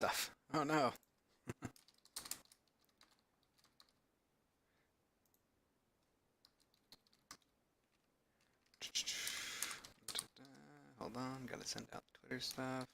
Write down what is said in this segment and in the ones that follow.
Stuff. Oh no. Hold on, gotta send out Twitter stuff.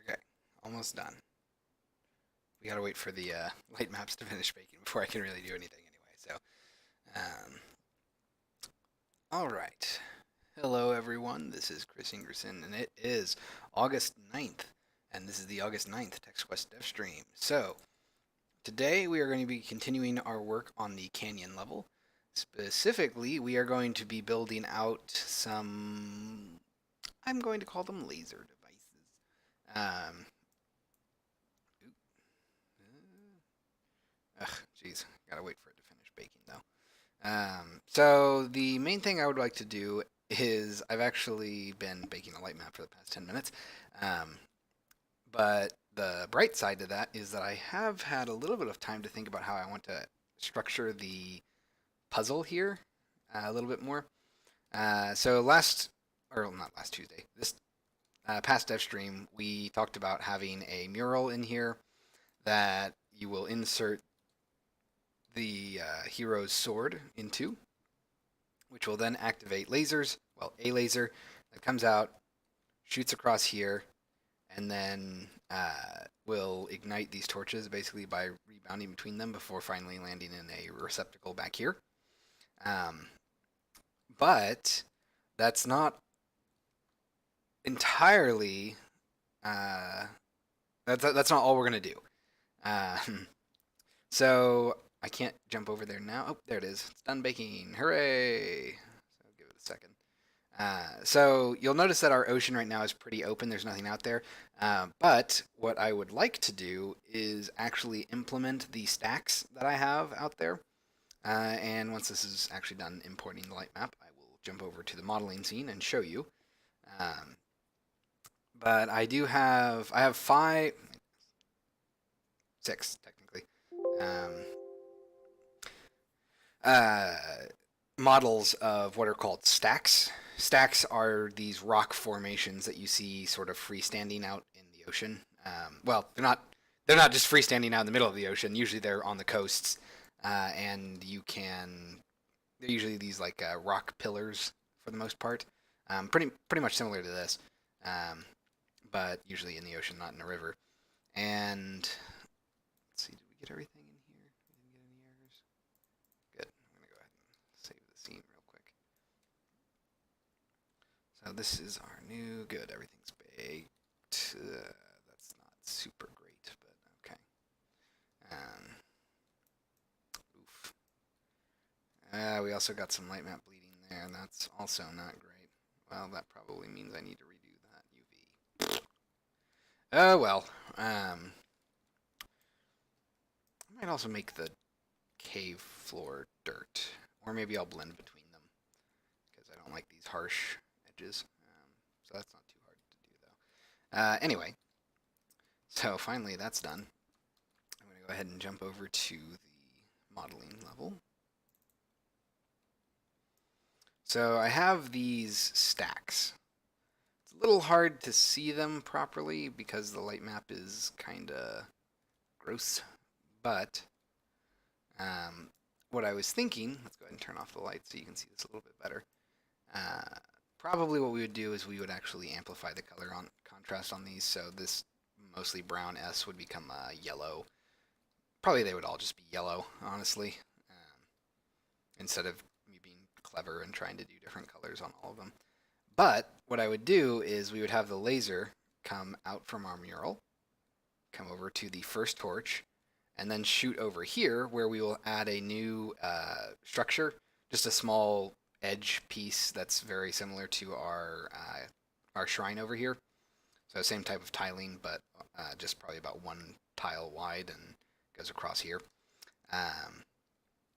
Okay, almost done. We gotta wait for the light maps to finish baking before I can really do anything anyway. So, um, all right. Hello everyone. This is Chris Ingerson, and it is August 9th, and this is the August 9th TextQuest Devstream. So, today we are going to be continuing our work on the canyon level. Specifically, we are going to be building out some, I'm going to call them laser devices. Ugh, jeez, gotta wait for it to finish baking though. So the main thing I would like to do is I've actually been baking a light map for the past 10 minutes. Um, but the bright side to that is that I have had a little bit of time to think about how I want to structure the puzzle here a little bit more. So not last Tuesday, this past dev stream, we talked about having a mural in here that you will insert the hero's sword into, which will then activate lasers. Well, a laser that comes out, shoots across here, and then will ignite these torches basically by rebounding between them before finally landing in a receptacle back here. Um, but that's not entirely. Uh, that's not all we're gonna do. Um, so I can't jump over there now. Oh, there it is. It's done baking. Hooray! So give it a second. So you'll notice that our ocean right now is pretty open. There's nothing out there. But what I would like to do is actually implement the stacks that I have out there. And once this is actually done importing the light map, I will jump over to the modeling scene and show you. Um, but I have six technically, um, uh, models of what are called stacks. Stacks are these rock formations that you see sort of freestanding out in the ocean. Well, they're not just freestanding out in the middle of the ocean. Usually they're on the coasts, and you can. They're usually these like rock pillars for the most part. Pretty much similar to this, um, but usually in the ocean, not in a river. And let's see, did we get everything in here? We didn't get any errors. Good. I'm gonna go ahead and save the scene real quick. So this is our new good. Everything's baked. That's not super great, but okay. Um, oof. We also got some light map bleeding there, and that's also not great. Well, that probably means I need to redo that UV. Oh well. I might also make the cave floor dirt, or maybe I'll blend between them because I don't like these harsh edges. So that's not too hard to do though. Anyway, so finally that's done. I'm going to go ahead and jump over to the modeling level. So I have these stacks. It's a little hard to see them properly because the light map is kind of gross. But what I was thinking, let's go ahead and turn off the light so you can see this a little bit better. Uh, Probably what we would do is we would actually amplify the color on contrast on these. So this mostly brown S would become yellow. Probably they would all just be yellow, honestly, instead of me being clever and trying to do different colors on all of them. But what I would do is we would have the laser come out from our mural, come over to the first torch, and then shoot over here where we will add a new structure, just a small edge piece that's very similar to our shrine over here. So same type of tiling, but just probably about one tile wide and goes across here.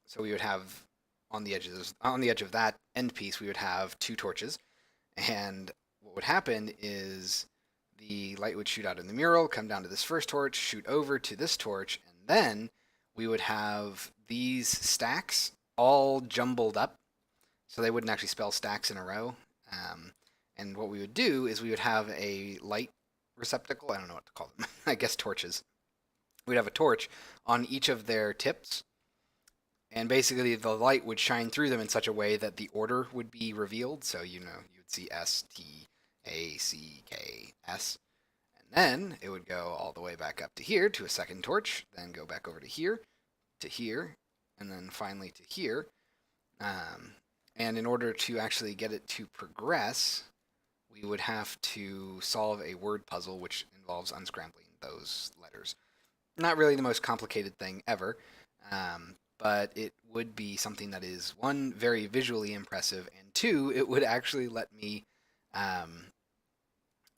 So we would have on the edge of that end piece, we would have two torches, and what would happen is the light would shoot out in the mural, come down to this first torch, shoot over to this torch, and then we would have these stacks all jumbled up, so they wouldn't actually spell stacks in a row. Um, and what we would do is we would have a light receptacle. I don't know what to call them. I guess torches. We'd have a torch on each of their tips, and basically the light would shine through them in such a way that the order would be revealed. So you would see S T A C K S, and then it would go all the way back up to here to a second torch, then go back over to here, and then finally to here. And in order to actually get it to progress, we would have to solve a word puzzle, which involves unscrambling those letters. Not really the most complicated thing ever, but it would be something that is, one, very visually impressive, and two, it would actually let me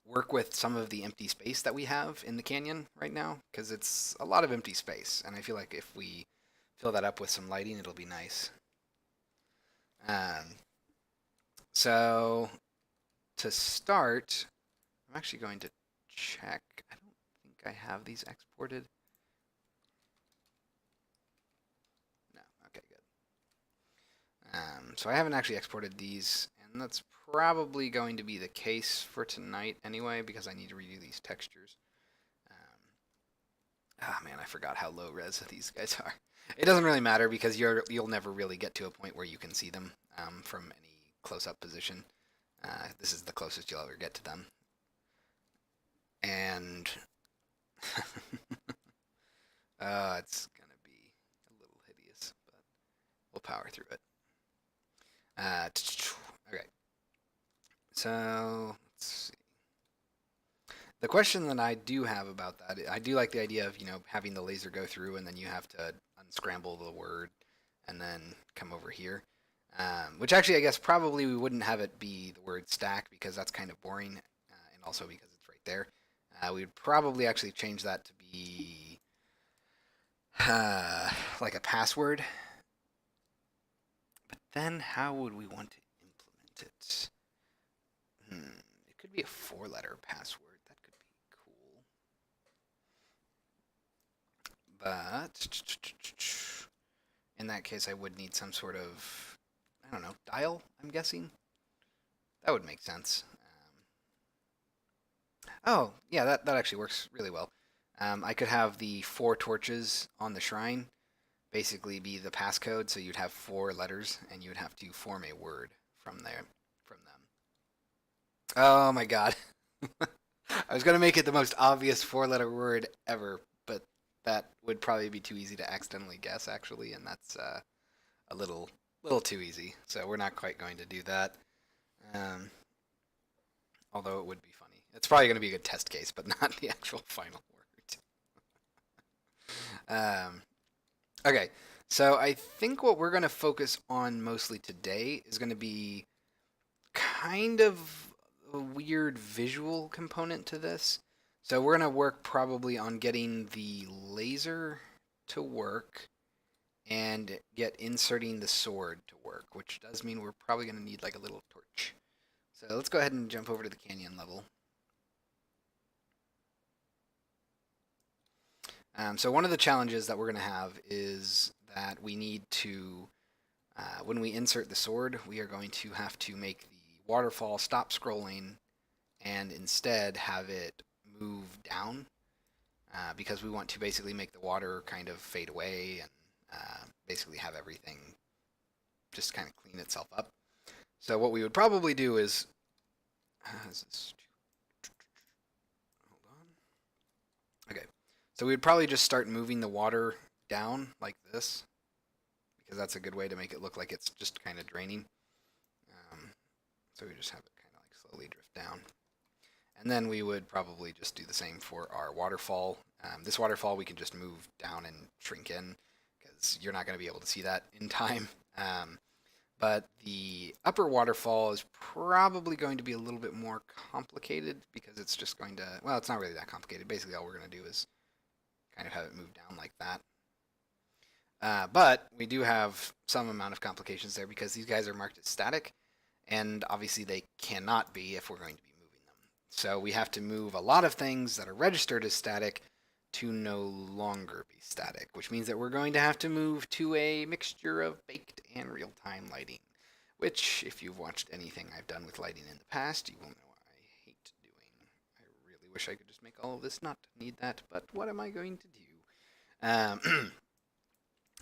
work with some of the empty space that we have in the canyon right now, because it's a lot of empty space, and I feel like if we fill that up with some lighting, it'll be nice. So to start, I'm actually going to check. I don't think I have these exported. No, okay, good. So I haven't actually exported these, and that's probably going to be the case for tonight anyway, because I need to redo these textures. Oh man, I forgot how low res these guys are. It doesn't really matter because you'll never really get to a point where you can see them from any close-up position. This is the closest you'll ever get to them. And it's going to be a little hideous, but we'll power through it. Okay. So, let's see. The question that I do have about that, I do like the idea of, having the laser go through and then you have to unscramble the word and then come over here. Which actually, I guess probably we wouldn't have it be the word stack because that's kind of boring, and also because it's right there. We would probably actually change that to be like a password. But then how would we want to implement it? It could be a 4-letter password. That could be cool. But in that case, I would need some sort of, I don't know, dial, I'm guessing. That would make sense. Oh, yeah, that actually works really well. I could have the 4 torches on the shrine basically be the passcode, so you'd have 4 letters, and you would have to form a word from them. Oh my god. I was going to make it the most obvious 4-letter word ever, but that would probably be too easy to accidentally guess, actually, and that's a little too easy. So we're not quite going to do that. Although it would be funny. It's probably going to be a good test case, but not the actual final word. Okay, so I think what we're going to focus on mostly today is going to be kind of a weird visual component to this. So we're going to work probably on getting the laser to work and get inserting the sword to work, which does mean we're probably going to need like a little torch. So let's go ahead and jump over to the canyon level. So one of the challenges that we're going to have is that we need to, when we insert the sword, we are going to have to make the waterfall stop scrolling and instead have it move down because we want to basically make the water kind of fade away and basically have everything just kind of clean itself up. So what we would probably do is, hold on. Okay, so we would probably just start moving the water down like this because that's a good way to make it look like it's just kind of draining. So we just have it kind of like slowly drift down. And then we would probably just do the same for our waterfall. This waterfall we can just move down and shrink in because you're not going to be able to see that in time. But the upper waterfall is probably going to be a little bit more complicated because it's just going to, well, it's not really that complicated. Basically all we're going to do is kind of have it move down like that. But we do have some amount of complications there because these guys are marked as static, and obviously they cannot be if we're going to be moving them. So we have to move a lot of things that are registered as static to no longer be static, which means that we're going to have to move to a mixture of baked and real-time lighting, which, if you've watched anything I've done with lighting in the past, you will know I hate doing. I really wish I could just make all of this not need that, but what am I going to do?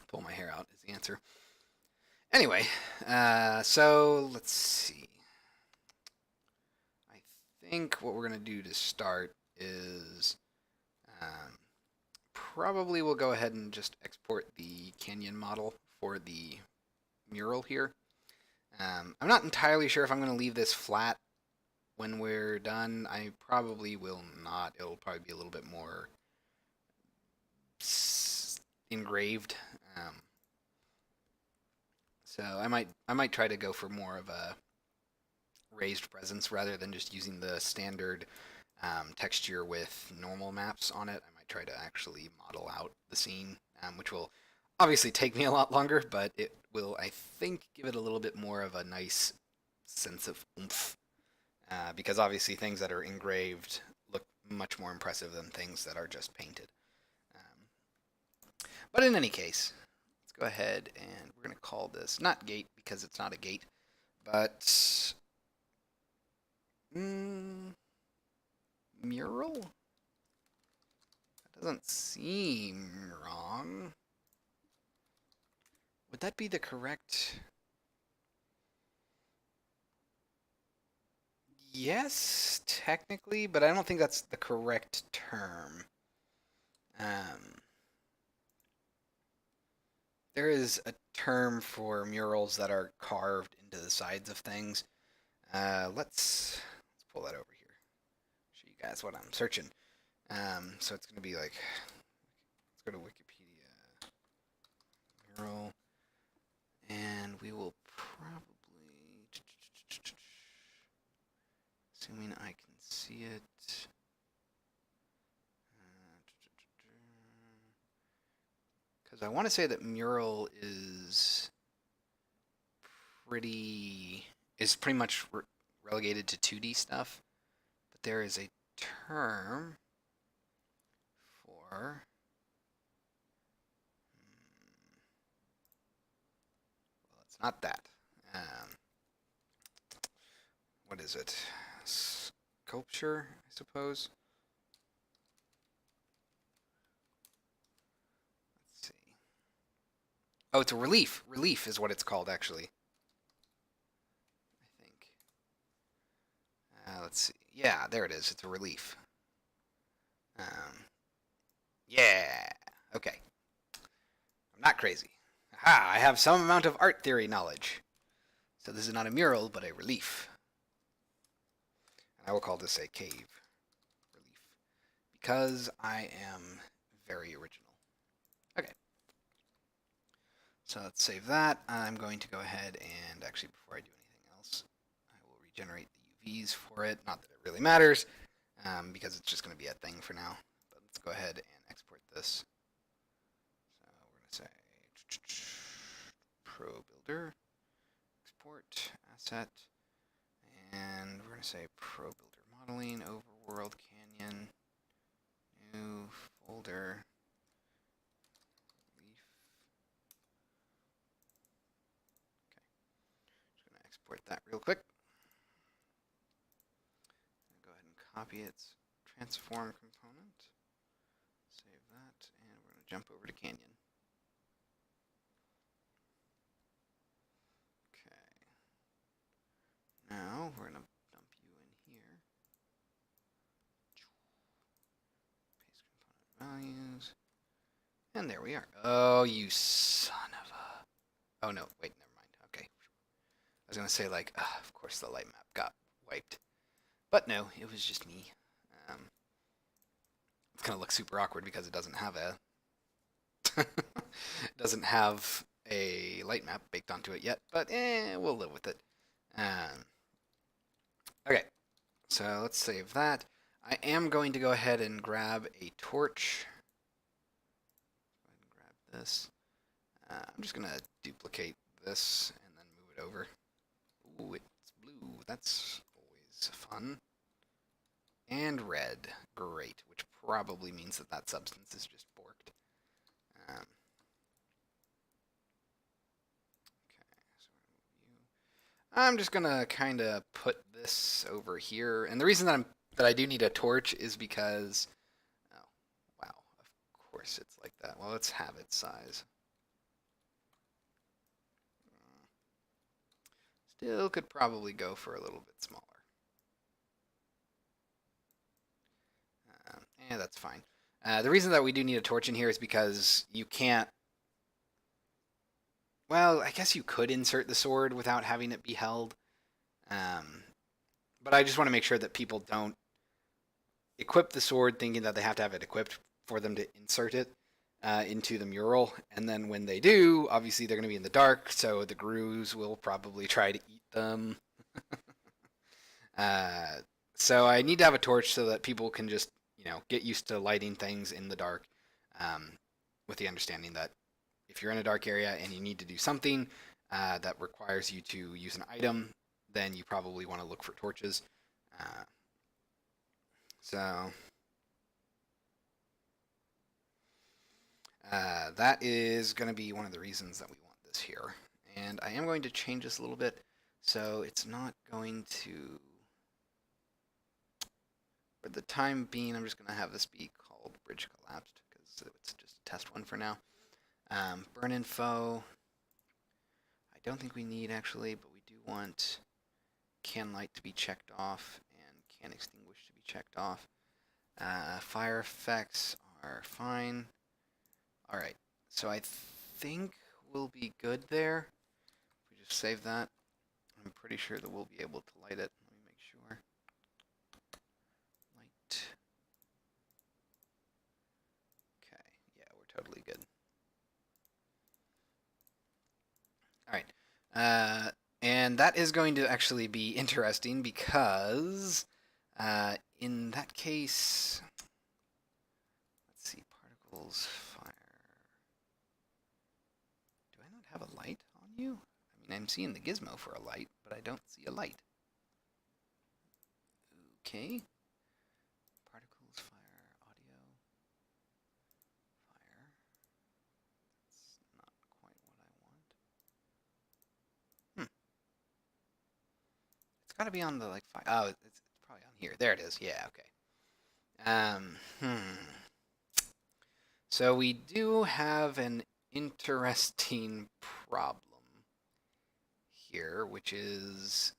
Pull my hair out is the answer. Anyway, so let's see. I think what we're going to do to start is probably we'll go ahead and just export the canyon model for the mural here. I'm not entirely sure if I'm going to leave this flat when we're done. I probably will not. It'll probably be a little bit more engraved. So I might try to go for more of a raised presence rather than just using the standard texture with normal maps on it. I might try to actually model out the scene, which will obviously take me a lot longer, but it will, I think, give it a little bit more of a nice sense of oomph. Because obviously things that are engraved look much more impressive than things that are just painted. But in any case, let's go ahead and we're going to call this not gate because it's not a gate, but mural? That doesn't seem wrong. Would that be the correct? Yes, technically, but I don't think that's the correct term. There is a term for murals that are carved into the sides of things. Let's pull that over here. Show you guys what I'm searching. So it's going to be like, let's go to Wikipedia mural, and we will probably, assuming I can see it. Because I want to say that mural is pretty much relegated to 2D stuff, but there is a term for well, it's not that. What is it? Sculpture, I suppose. Let's see. Oh, it's a relief. Relief is what it's called, actually. I think. Let's see. Yeah, there it is. It's a relief. Yeah. Okay. I'm not crazy. Aha! I have some amount of art theory knowledge. So this is not a mural, but a relief. And I will call this a cave relief because I am very original. Okay. So let's save that. I'm going to go ahead and actually, before I do anything else, I will regenerate the UVs for it. Not that it really matters, because it's just going to be a thing for now. But let's go ahead and export this. So we're going to say Pro Builder, export asset, and we're going to say Pro Builder Modeling, Overworld Canyon, new folder. Export that real quick. Go ahead and copy its transform component. Save that, and we're going to jump over to Canyon. Okay. Now we're going to dump you in here. Paste component values. And there we are. Oh, you son of a... Oh, no. Wait, never mind. Okay. I was going to say, like, of course the light map got wiped. But no, it was just me. It's going to look super awkward because it doesn't have a light map baked onto it yet, but we'll live with it. Okay, so let's save that. I am going to go ahead and grab a torch. Go ahead and grab this. I'm just going to duplicate this and then move it over. Ooh, it's blue. That's always fun. And red. Great, which probably means that that substance is just borked. Okay, so I'm just gonna kind of put this over here, and the reason that I do need a torch is because, oh wow, of course it's like that. Well, let's have its size. Still could probably go for a little bit smaller. Yeah, that's fine. The reason that we do need a torch in here is because you can't. Well, I guess you could insert the sword without having it be held, um, but I just want to make sure that people don't equip the sword thinking that they have to have it equipped for them to insert it into the mural. And then when they do, obviously they're going to be in the dark, so the grooves will probably try to eat them. uh, so I need to have a torch so that people can just, get used to lighting things in the dark, um, with the understanding that if you're in a dark area and you need to do something that requires you to use an item, then you probably want to look for torches. Uh, so that is going to be one of the reasons that we want this here. And I am going to change this a little bit so it's not going to, for the time being, I'm just going to have this be called Bridge Collapsed because it's just a test one for now. Burn info, I don't think we need actually, but we do want can light to be checked off and can extinguish to be checked off. Fire effects are fine. All right, so I think we'll be good there. If we just save that, I'm pretty sure that we'll be able to light it. Let me make sure. Light. Okay, yeah, we're totally good. All right, and that is going to actually be interesting because in that case, let's see, particles, fire. Do I not have a light on you? I mean, I'm seeing the gizmo for a light, but I don't see a light. Okay. Particles, fire, audio, fire. That's not quite what I want. It's got to be on the like fire. Oh, it's probably on here. There it is. Yeah. Okay. So we do have an interesting problem here, which is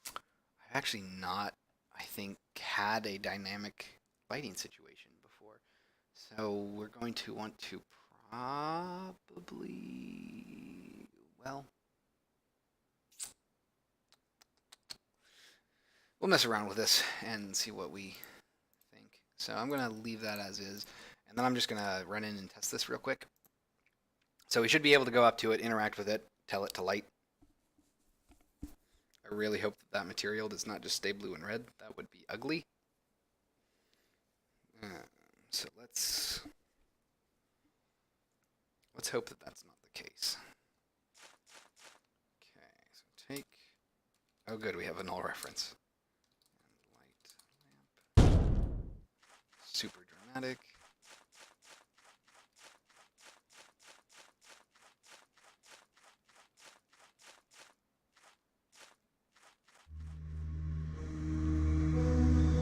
I've actually not, I think, had a dynamic lighting situation before. So we're going to want to probably, well, we'll mess around with this and see what we think. So I'm going to leave that as is, and then I'm just going to run in and test this real quick. So we should be able to go up to it, interact with it, tell it to light. I really hope that that material does not just stay blue and red. That would be ugly. So let's hope that that's not the case. Okay, so take. Oh, good, we have a null reference. And light lamp. Super dramatic.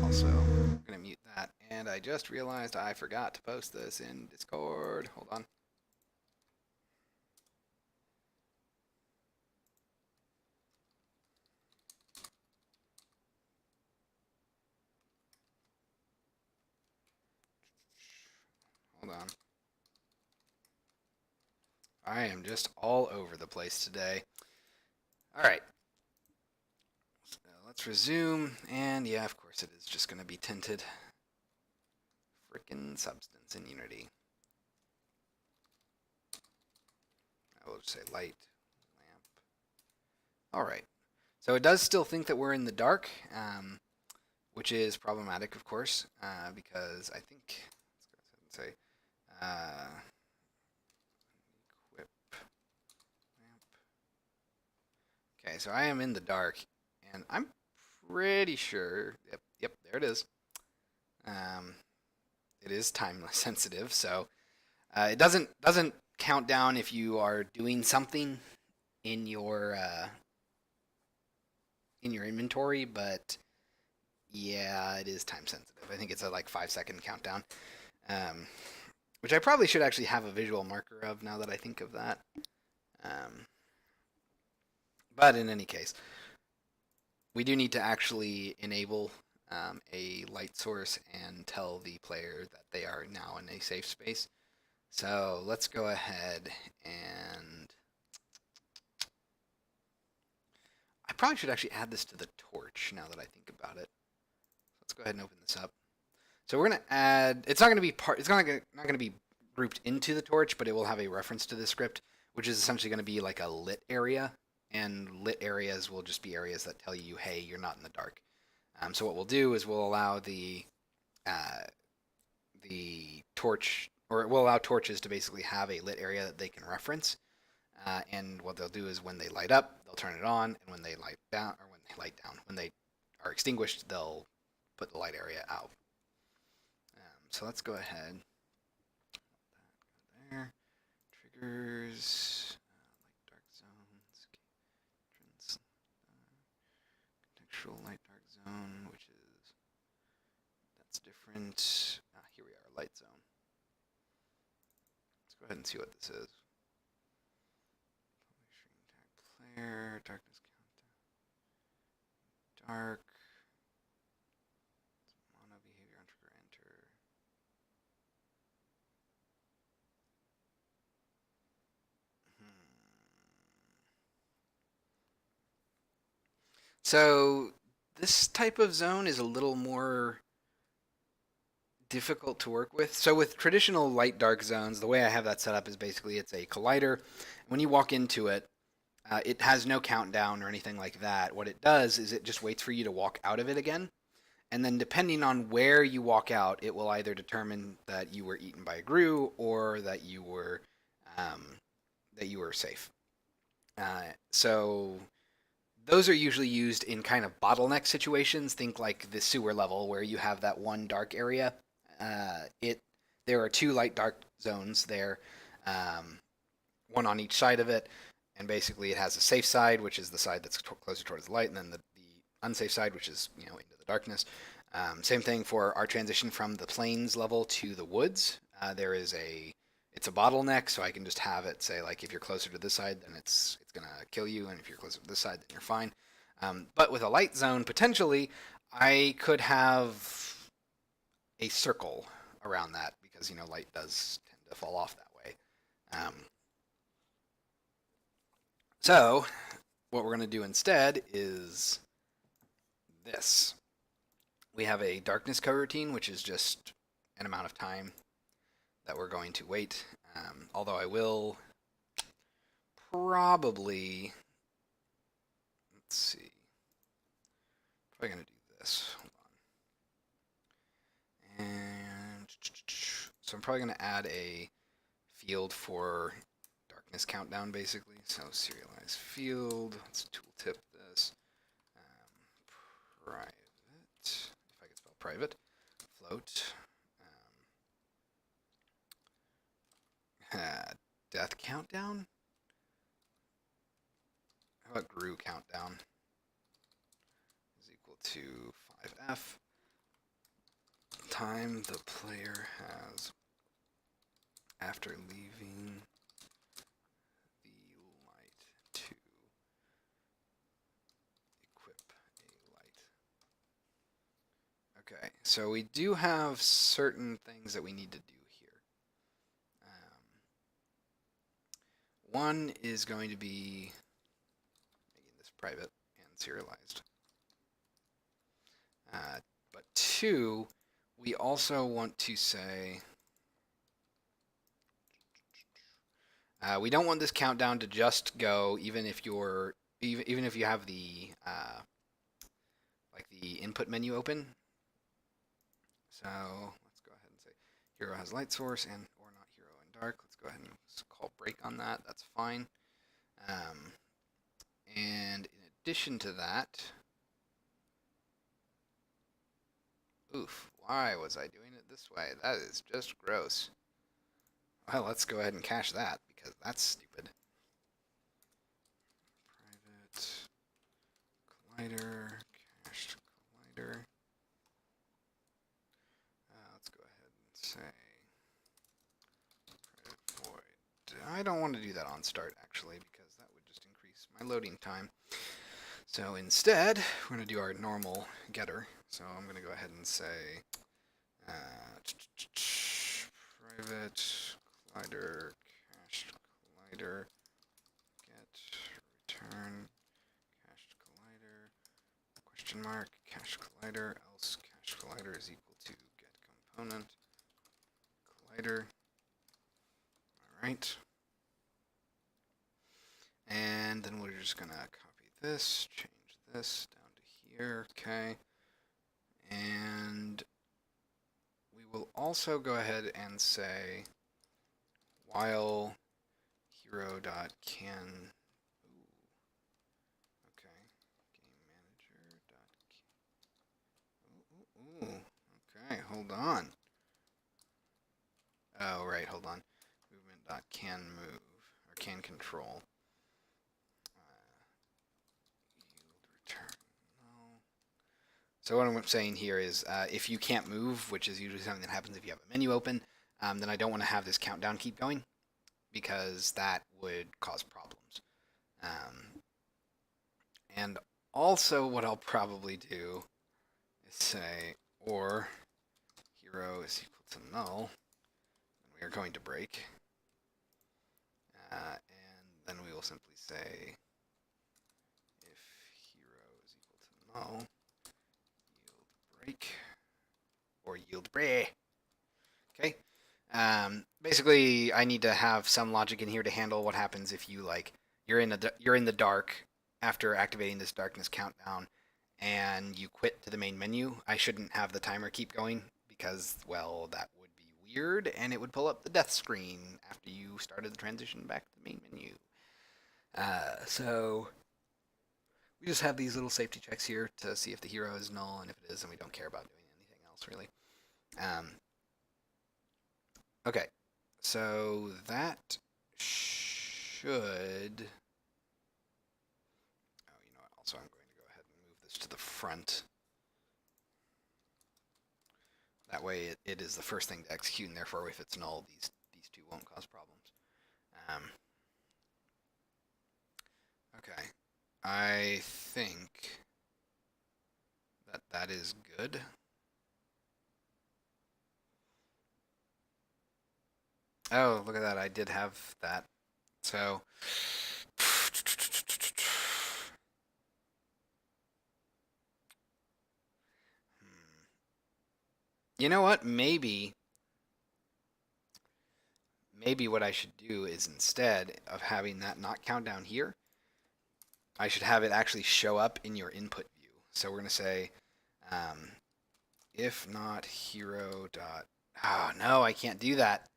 Also, I'm gonna mute that. And I just realized I forgot to post this in Discord. Hold on. Hold on. I am just all over the place today. All right. So let's resume. And yeah, of course it is just going to be tinted. Frickin' substance in Unity. I will just say light, lamp. All right. So it does still think that we're in the dark, which is problematic, of course, because I think, let's go ahead and say, Okay, so I am in the dark, and I'm pretty sure. Yep, there it is. Um, it is time sensitive, so it doesn't count down if you are doing something in your inventory, but yeah, it is time sensitive. I think it's a like 5 second countdown, um, which I probably should actually have a visual marker of now that I think of that. Um, but in any case, we do need to actually enable a light source and tell the player that they are now in a safe space. So let's go ahead and I probably should actually add this to the torch now that I think about it. Let's go ahead and open this up. So we're gonna add. It's not gonna be part. It's not gonna be grouped into the torch, but it will have a reference to the script, which is essentially going to be like a lit area. And lit areas will just be areas that tell you, hey, you're not in the dark. So what we'll do is we'll allow uh, the torch, or we'll allow torches to basically have a lit area that they can reference. And what they'll do is when they light up, they'll turn it on, and when they light down, or when they are extinguished, they'll put the light area out. So let's go ahead. There. Triggers, light dark zones, entrance, contextual light dark zone, which is that's different. Here we are, light zone. Let's go ahead and see what this is. Publishing tag player, darkness countdown, dark, mono behavior on trigger enter. So this type of zone is a little more difficult to work with. So with traditional light dark zones, the way I have that set up is basically it's a collider. When you walk into it, it has no countdown or anything like that. What it does is it just waits for you to walk out of it again. And then depending on where you walk out, it will either determine that you were eaten by a grue or um, that you were safe. So those are usually used in kind of bottleneck situations. Think like the sewer level where you have that one dark area. It There are two light dark zones there, um, one on each side of it, and basically it has a safe side, which is the side that's closer towards the light, and then the unsafe side, which is into the darkness. Same thing for our transition from the plains level to the woods. It's a bottleneck, so I can just have it say like if you're closer to this side, then it's gonna kill you, and if you're closer to this side, then you're fine. But with a light zone, potentially, I could have a circle around that because light does tend to fall off that way. Um, so what we're going to do instead is this. We have a darkness coroutine, which is just an amount of time that we're going to wait. Although I will probably, let's see, I'm going to do this. Hold on. And so I'm probably going to add a field for darkness countdown, basically. So serialize field. Let's tooltip this. Private, if I could spell private, float, death countdown. How about grue countdown is equal to 5f time the player has after leaving the light to equip a light. Okay, so we do have certain things that we need to do here. One is going to be making this private and serialized. But two, we also want to say we don't want this countdown to just go even if you have the like the input menu open. So let's go ahead and say hero has light source and or not hero and dark. Let's go ahead and call break on that. That's fine. And in addition to that, oof, why was I doing it this way? That is just gross. Well, let's go ahead and cache that because that's stupid. Private collider, cached collider. Let's go ahead and say private void. I don't want to do that on start actually because that would just increase my loading time. So instead, we're going to do our normal getter. So I'm going to go ahead and say private collider, cached collider, get return cached collider, question mark, cached collider, else cached collider is equal to get component collider. Alright. And then we're just going to copy this, change this down to here, okay. And we will also go ahead and say while hero.can, okay, game manager. Okay, hold on. Oh, right, hold on. Movement.can move, or can control. Yield return, no. So what I'm saying here is if you can't move, which is usually something that happens if you have a menu open, then I don't want to have this countdown keep going because that would cause problems. And also what I'll probably do is say or hero is equal to null, and we are going to break. And then we will simply say if hero is equal to null, yield break, or yield break. Okay. Basically, I need to have some logic in here to handle what happens if you you're in the dark after activating this darkness countdown, and you quit to the main menu. I shouldn't have the timer keep going because, well, that would be weird, and it would pull up the death screen after you started the transition back to the main menu. So we just have these little safety checks here to see if the hero is null, and if it is, then we don't care about doing anything else really. Okay, so that should. Oh, you know what? Also, I'm going to go ahead and move this to the front. That way, it is the first thing to execute, and therefore, if it's null, these two won't cause problems. Okay, I think that is good. Oh, look at that! I did have that. So. You know what? Maybe what I should do is instead of having that not count down here, I should have it actually show up in your input view. So we're going to say if not hero dot. Oh, no, I can't do that.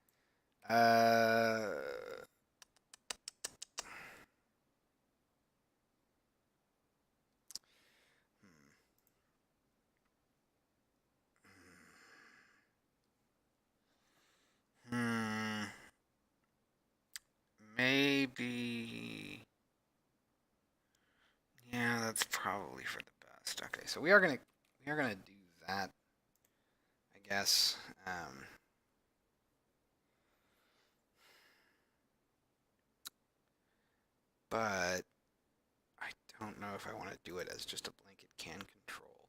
Maybe. Yeah, that's probably for the best. Okay, so we are gonna do that, I guess. But I don't know if I want to do it as just a blanket can control.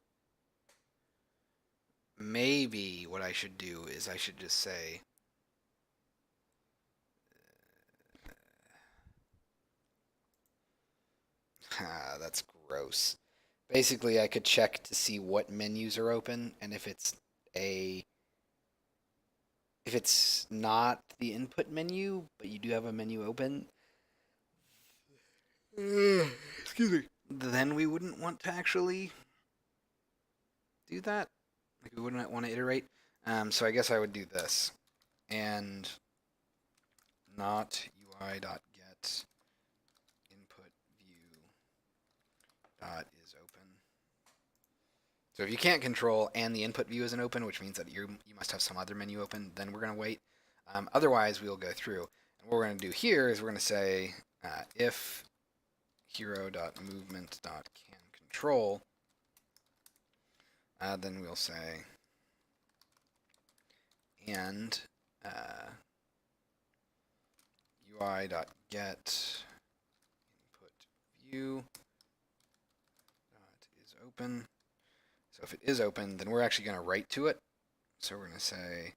Maybe what I should do is I should just say that's gross. Basically, I could check to see what menus are open, and if it's not the input menu, but you do have a menu open, excuse me, then we wouldn't want to actually do that. Like we wouldn't want to iterate. So I guess I would do this, and not UI.get input view is open. So if you can't control and the input view isn't open, which means that you must have some other menu open, then we're going to wait. Otherwise, we'll go through. And what we're going to do here is we're going to say if hero.movement.canControl, then we'll say and UI.get input view is open. So if it is open, then we're actually going to write to it. So we're going to say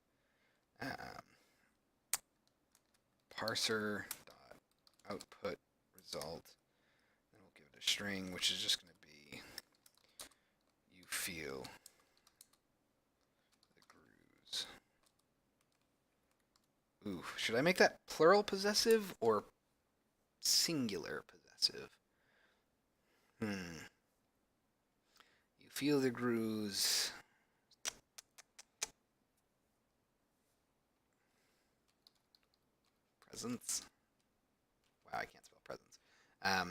parser.output result. Then we'll give it a string, which is just going to be you feel the grooves. Ooh, should I make that plural possessive or singular possessive? You feel the grooves. Presence. Wow, I can't spell presence. I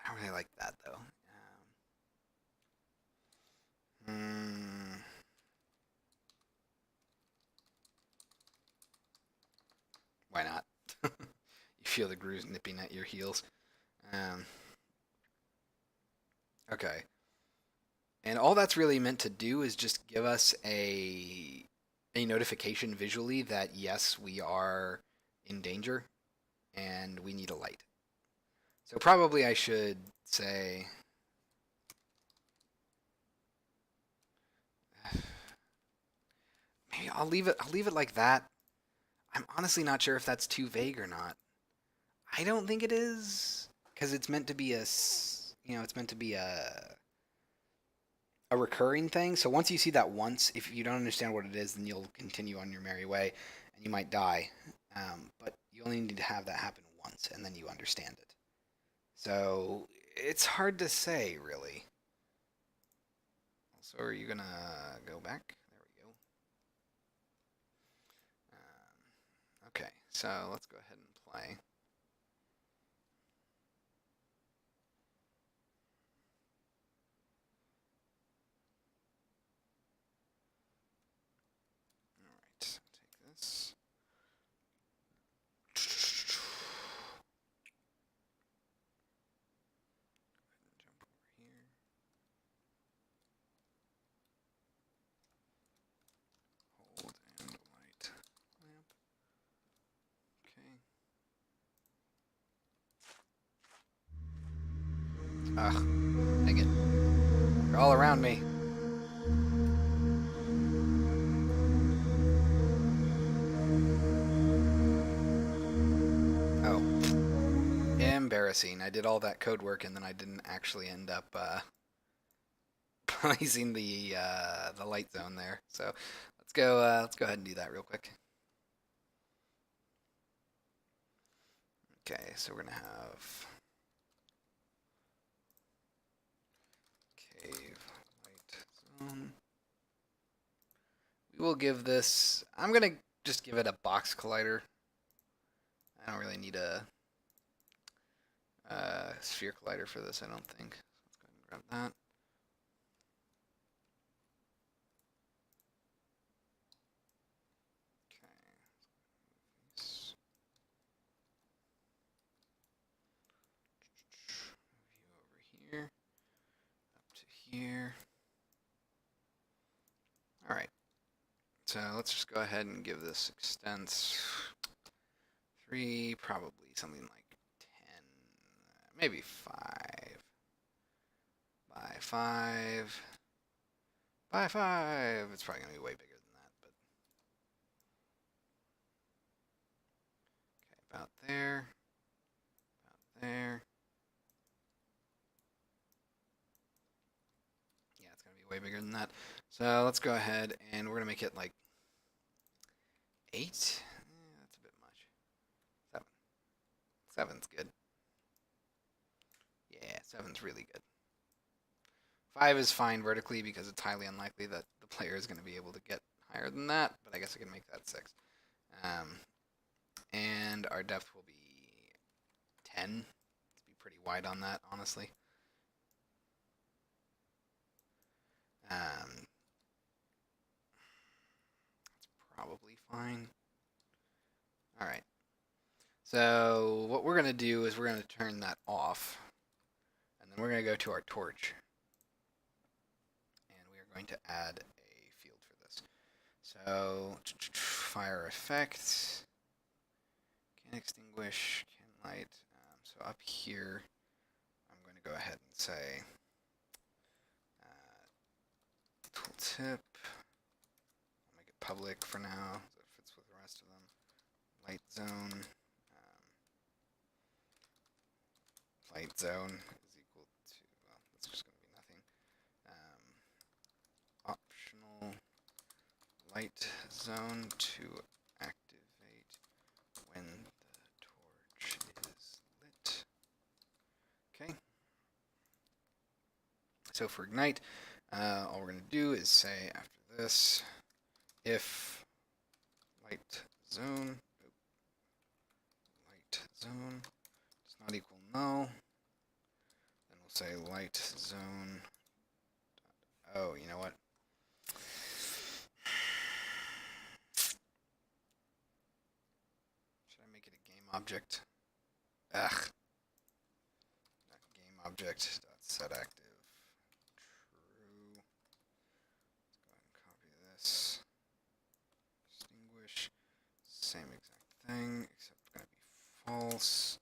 don't really like that though. Why not? You feel the grooves nipping at your heels. Okay. And all that's really meant to do is just give us a notification visually that yes, we are in danger and we need a light. So probably I should say maybe I'll leave it like that. I'm honestly not sure if that's too vague or not. I don't think it is, because it's meant to be it's meant to be a recurring thing. So once you see that once, if you don't understand what it is, then you'll continue on your merry way, and you might die. But you only need to have that happen once, and then you understand it. So it's hard to say, really. So are you gonna go back? There we go. Okay, so let's go ahead and play. All right, take this. Jump over here. Hold and light lamp. Okay. Ugh, dang it. They're all around me. Oh. Embarrassing. I did all that code work and then I didn't actually end up placing the light zone there. So let's go ahead and do that real quick. Okay, so we're gonna have cave light zone. We will give this. I'm gonna just give it a box collider. I don't really need a sphere collider for this, I don't think. Let's go ahead and grab that. Here, up to here. All right. So let's just go ahead and give this extents 3, probably something like 10, maybe 5 by 5 by 5. It's probably gonna be way bigger than that, but okay, about there, about there. Yeah, it's gonna be way bigger than that. So let's go ahead and we're gonna make it like 8. That's a bit much. 7. 7's good. Yeah, 7's really good. 5 is fine vertically because it's highly unlikely that the player is going to be able to get higher than that, but I guess I can make that 6. And our depth will be 10. Let's be pretty wide on that, honestly. fine. All right. So what we're going to do is we're going to turn that off. And then we're going to go to our torch. And we are going to add a field for this. So fire effects, can extinguish, can light. So up here, I'm going to go ahead and say tooltip. I'll make it public for now, so it fits with the rest of them. Light zone. Light zone is equal to, well, that's just going to be nothing. Optional light zone to activate when the torch is lit. Okay. So for ignite, all we're going to do is say after this, if light zone does not equal null, then we'll say light zone. Oh, you know what? Should I make it a game object? Ugh. Game object dot set active true. Let's go ahead and copy this. Distinguish. Same exact thing, except it's going to be false,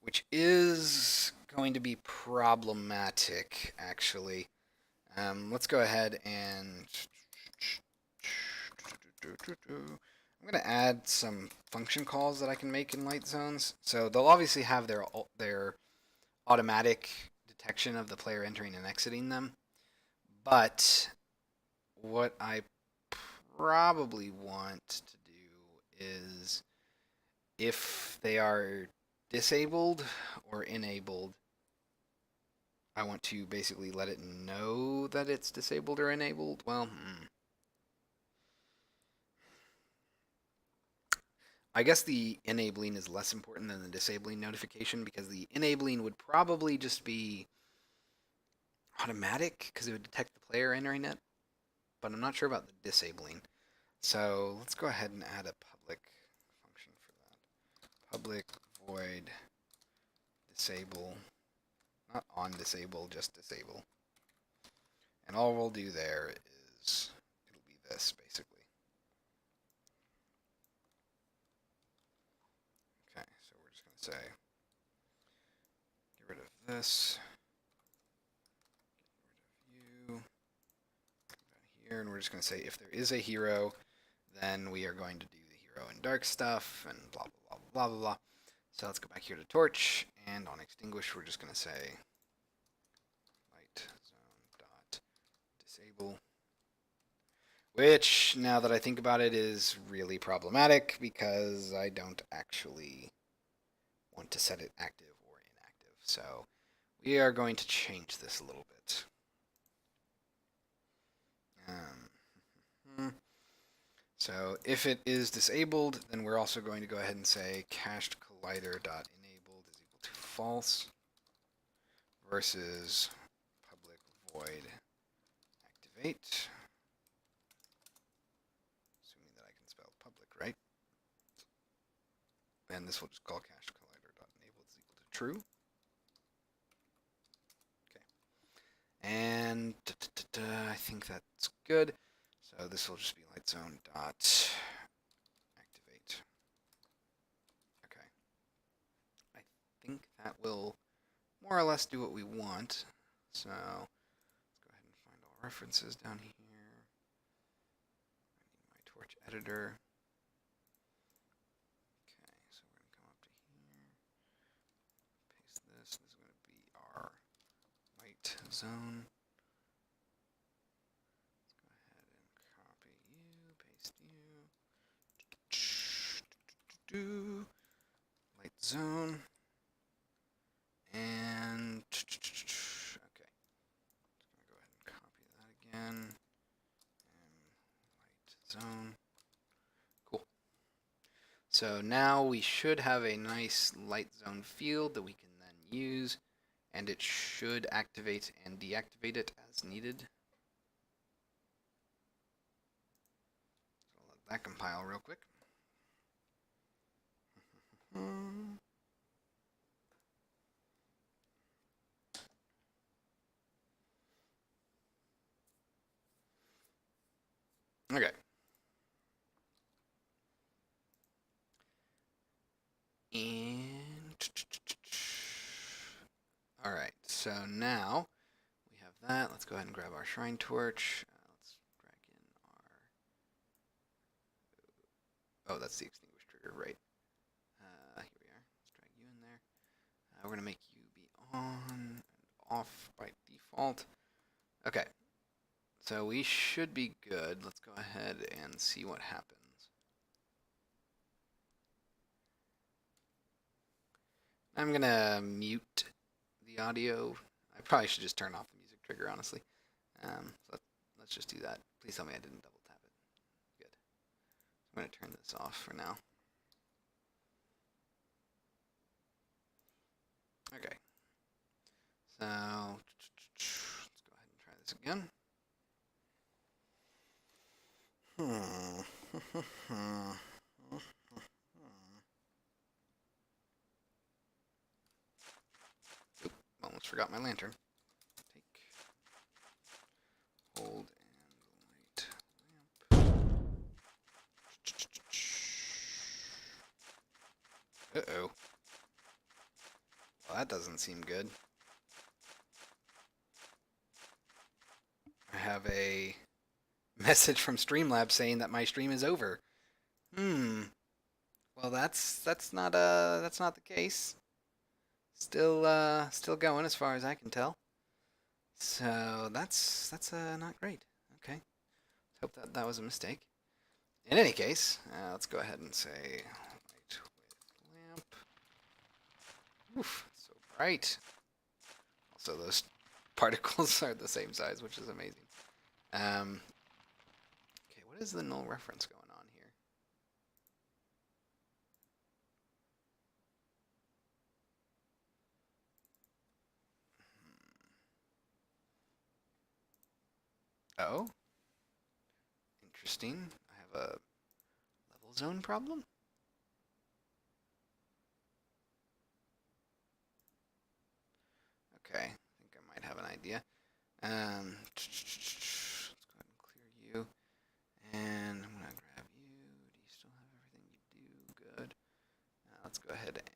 which is going to be problematic, actually. Let's go ahead and I'm going to add some function calls that I can make in light zones. So they'll obviously have their automatic detection of the player entering and exiting them. But what I probably want to do is, if they are disabled or enabled, I want to basically let it know that it's disabled or enabled. Well, I guess the enabling is less important than the disabling notification, because the enabling would probably just be automatic because it would detect the player entering it, but I'm not sure about the disabling. So let's go ahead and add a public function for that. Public void disable, not on disable, just disable. And all we'll do there is, it'll be this basically. Okay, so we're just going to say, get rid of this, get rid of you, down here, and we're just going to say if there is a hero, then we are going to do the hero and dark stuff, and blah, blah, blah, blah, blah. So let's go back here to torch, and on extinguish, we're just going to say light zone dot disable, which, now that I think about it, is really problematic because I don't actually want to set it active or inactive. So we are going to change this a little bit. So if it is disabled, then we're also going to go ahead and say cached collider dot enabled is equal to false versus public void activate. Assuming that I can spell public, right? And this will just call cached collider dot enabled is equal to true. Okay. And I think that's good. So this will just be light zone dot activate. Okay. I think that will more or less do what we want. So let's go ahead and find all references down here. I need my torch editor. Okay, so we're going to come up to here, paste this. This is going to be our light zone. Light zone, and okay, just gonna go ahead and copy that again, and light zone. Cool. So now we should have a nice light zone field that we can then use, and it should activate and deactivate it as needed. So I'll let that compile real quick. Hmm. Okay. And all right, so now we have that. Let's go ahead and grab our shrine torch. Let's drag in our. Oh, that's the extinguish trigger, right? Here we are. Let's drag you in there. We're gonna make you be on and off by default. Okay, so we should be good. Let's go ahead and see what happens. I'm gonna mute the audio. I probably should just turn off the music trigger, honestly. So let's just do that. Please tell me I didn't double tap it. Good. I'm gonna turn this off for now. Okay. So let's go ahead and try this again. Oop, almost forgot my lantern. Take, hold, and light lamp. Uh-oh. Well, that doesn't seem good. I have a message from Streamlabs saying that my stream is over. Well, that's not the case. Still going as far as I can tell. So that's not great. Okay. Hope that was a mistake. In any case, let's go ahead and say light with lamp. Oof, so bright. Also, those particles are the same size, which is amazing. Okay, what is the null reference going on here? Oh, interesting. I have a level zone problem. Okay, I think I might have an idea. Let's go ahead and clear you. And I'm going to grab you. Do you still have everything you do? Good. Let's go ahead and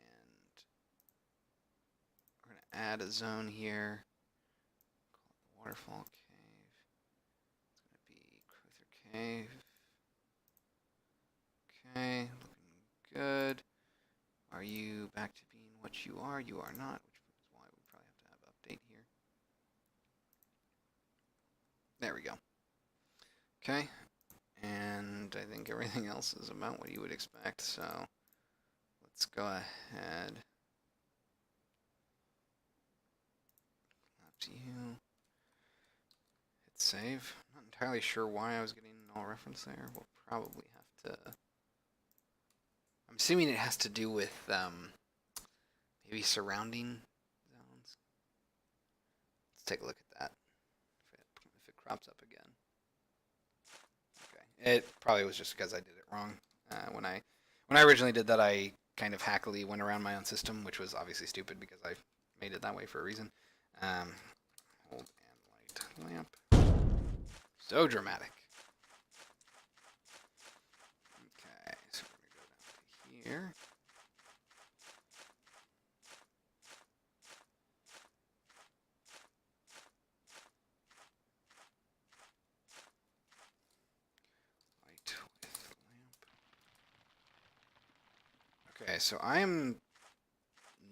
we're going to add a zone here. Call it the Waterfall Cave. It's going to be Crowther Cave. Okay, looking good. Are you back to being what you are? You are not, which is why we probably have to have update here. There we go. Okay, and I think everything else is about what you would expect, so let's go ahead. Up to you. Hit save. I'm not entirely sure why I was getting a null reference there. We'll probably have to. I'm assuming it has to do with maybe surrounding zones. Let's take a look at that. If it crops up again. Okay. It probably was just because I did it wrong. When I originally did that, I kind of hackily went around my own system, which was obviously stupid because I made it that way for a reason. Hold and light lamp. So dramatic. Okay, so we're going to go down to here. Light with lamp. Okay, so I'm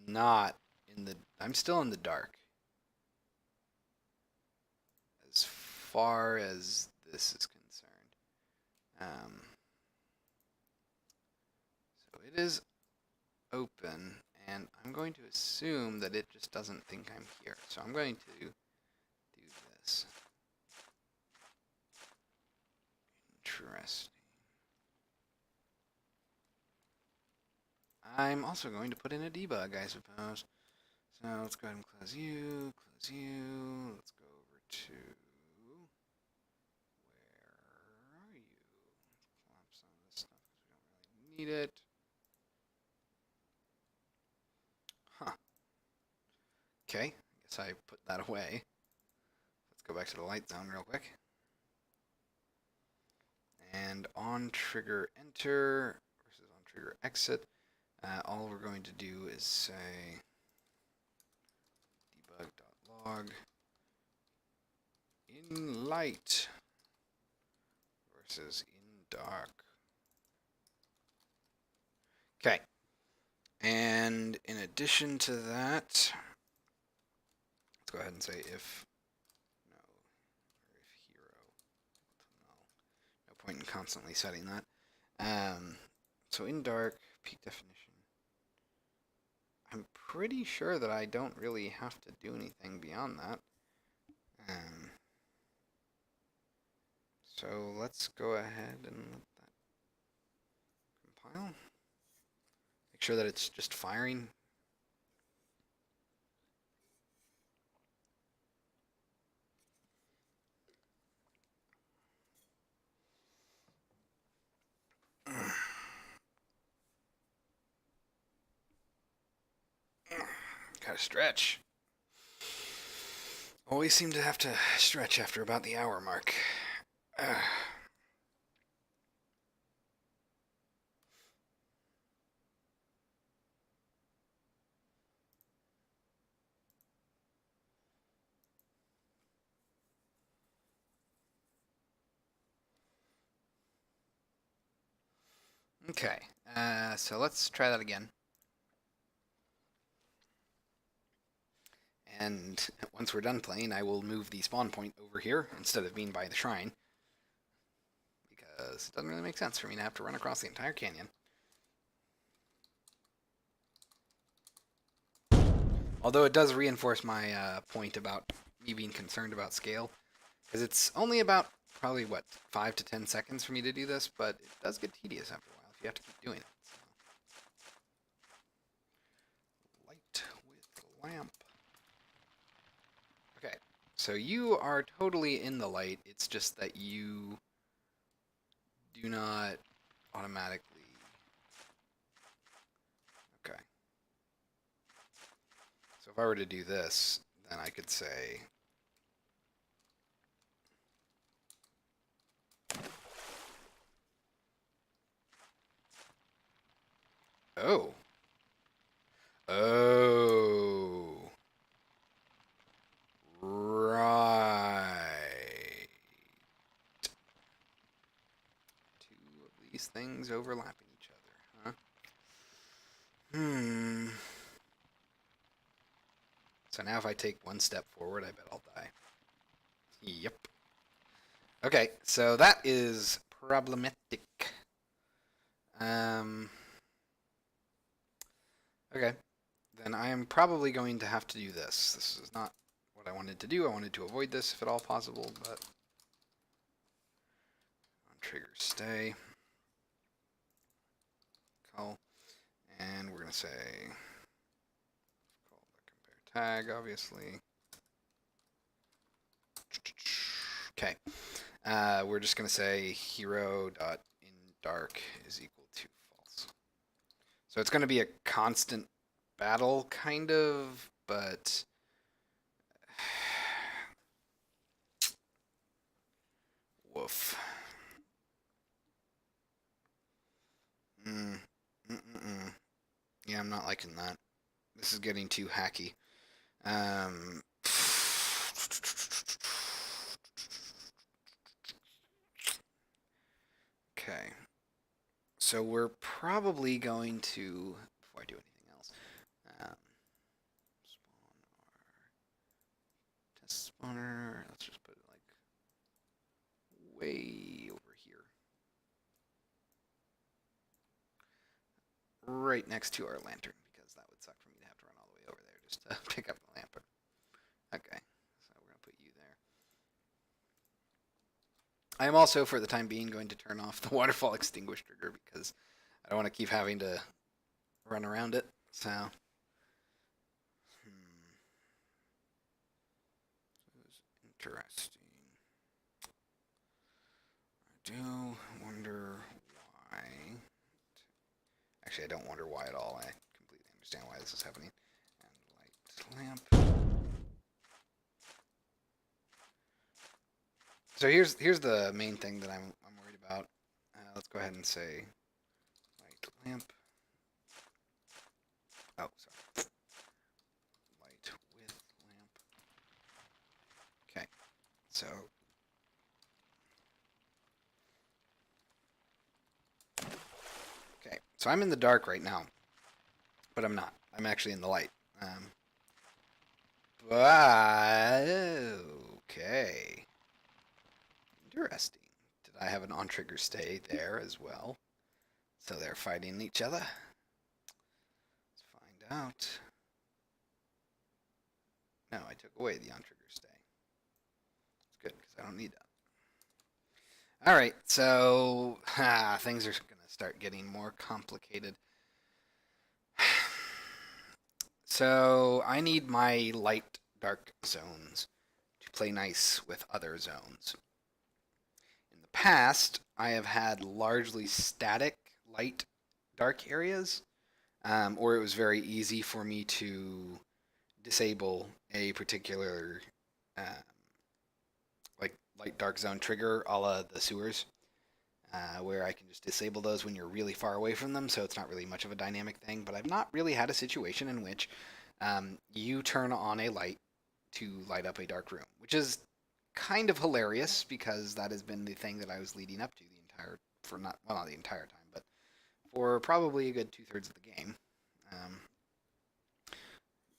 not in the... I'm still in the dark. As far as this is concerned. So it is open, and I'm going to assume that it just doesn't think I'm here. So I'm going to do this. Interesting. I'm also going to put in a debug, I suppose. So let's go ahead and close you, close you. Let's go over to... Where are you? Collapse need it. Huh. Okay, I guess I put that away. Let's go back to the light zone real quick. And on trigger enter versus on trigger exit, all we're going to do is say debug.log in light versus in dark. Okay. And in addition to that, let's go ahead and say if no, or if hero. No point in constantly setting that. So in dark, peak definition. I'm pretty sure that I don't really have to do anything beyond that. So let's go ahead and let that compile. Make sure that it's just firing. Gotta stretch. Always seem to have to stretch after about the hour mark. Okay, so let's try that again. And once we're done playing, I will move the spawn point over here instead of being by the shrine. Because it doesn't really make sense for me to have to run across the entire canyon. Although it does reinforce my point about me being concerned about scale. Because it's only about, probably, what, 5 to 10 seconds for me to do this, but it does get tedious after a while if you have to keep doing it. So. Light with lamp. Okay, so you are totally in the light. It's just that you do not automatically. Okay. So if I were to do this, then I could say oh. Oh. Right. Two of these things overlapping each other, huh? So now if I take one step forward, I bet I'll die. Yep. Okay, so that is problematic. Okay. Then I am probably going to have to do this. This is not what I wanted to do. I wanted to avoid this if at all possible, but on trigger stay. Call. And we're going to say call the compare tag, obviously. Okay. We're just going to say hero.inDark is equal to false. So it's going to be a constant battle, kind of, but woof. Yeah, I'm not liking that. This is getting too hacky. Okay. So we're probably going to, before I do anything else, spawn our test spawner. Let's just put it like way over here. Right next to our lantern, because that would suck for me to have to run all the way over there just to pick up the lantern. Okay, so we're going to put you there. I am also, for the time being, going to turn off the waterfall extinguish trigger because I don't want to keep having to run around it. So, this is interesting. I do wonder why. Actually, I don't wonder why at all. I completely understand why this is happening. And light lamp. So here's the main thing that I'm worried about. Let's go ahead and say light lamp. Oh, sorry. Light with lamp. Okay. So so I'm in the dark right now, but I'm not. I'm actually in the light. But okay. Interesting. Did I have an on-trigger stay there as well? So they're fighting each other. Let's find out. No, I took away the on-trigger stay. It's good because I don't need that. All right, so things are going to start getting more complicated. So I need my light dark zones to play nice with other zones. In the past, I have had largely static light dark areas, or it was very easy for me to disable a particular like light dark zone trigger a la the sewers, where I can just disable those when you're really far away from them, so it's not really much of a dynamic thing. But I've not really had a situation in which you turn on a light to light up a dark room, which is kind of hilarious because that has been the thing that I was leading up to the entire for not the entire time, but for probably a good 2/3 of the game. Um,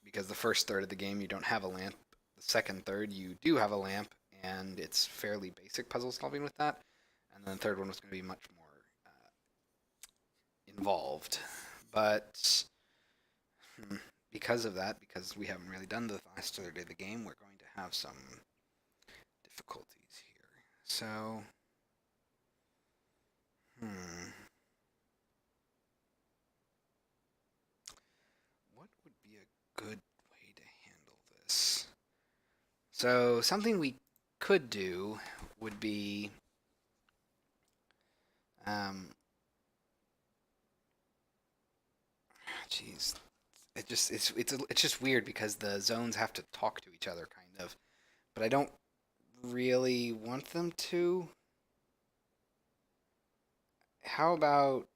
because the first third of the game you don't have a lamp, the second third you do have a lamp, and it's fairly basic puzzle solving with that. And then the third one was going to be much more involved. But because of that, because we haven't really done the last third of the game, we're going to have some difficulties here. So, what would be a good way to handle this? So, something we could do would be jeez, it's just weird because the zones have to talk to each other kind of, but I don't really want them to. How about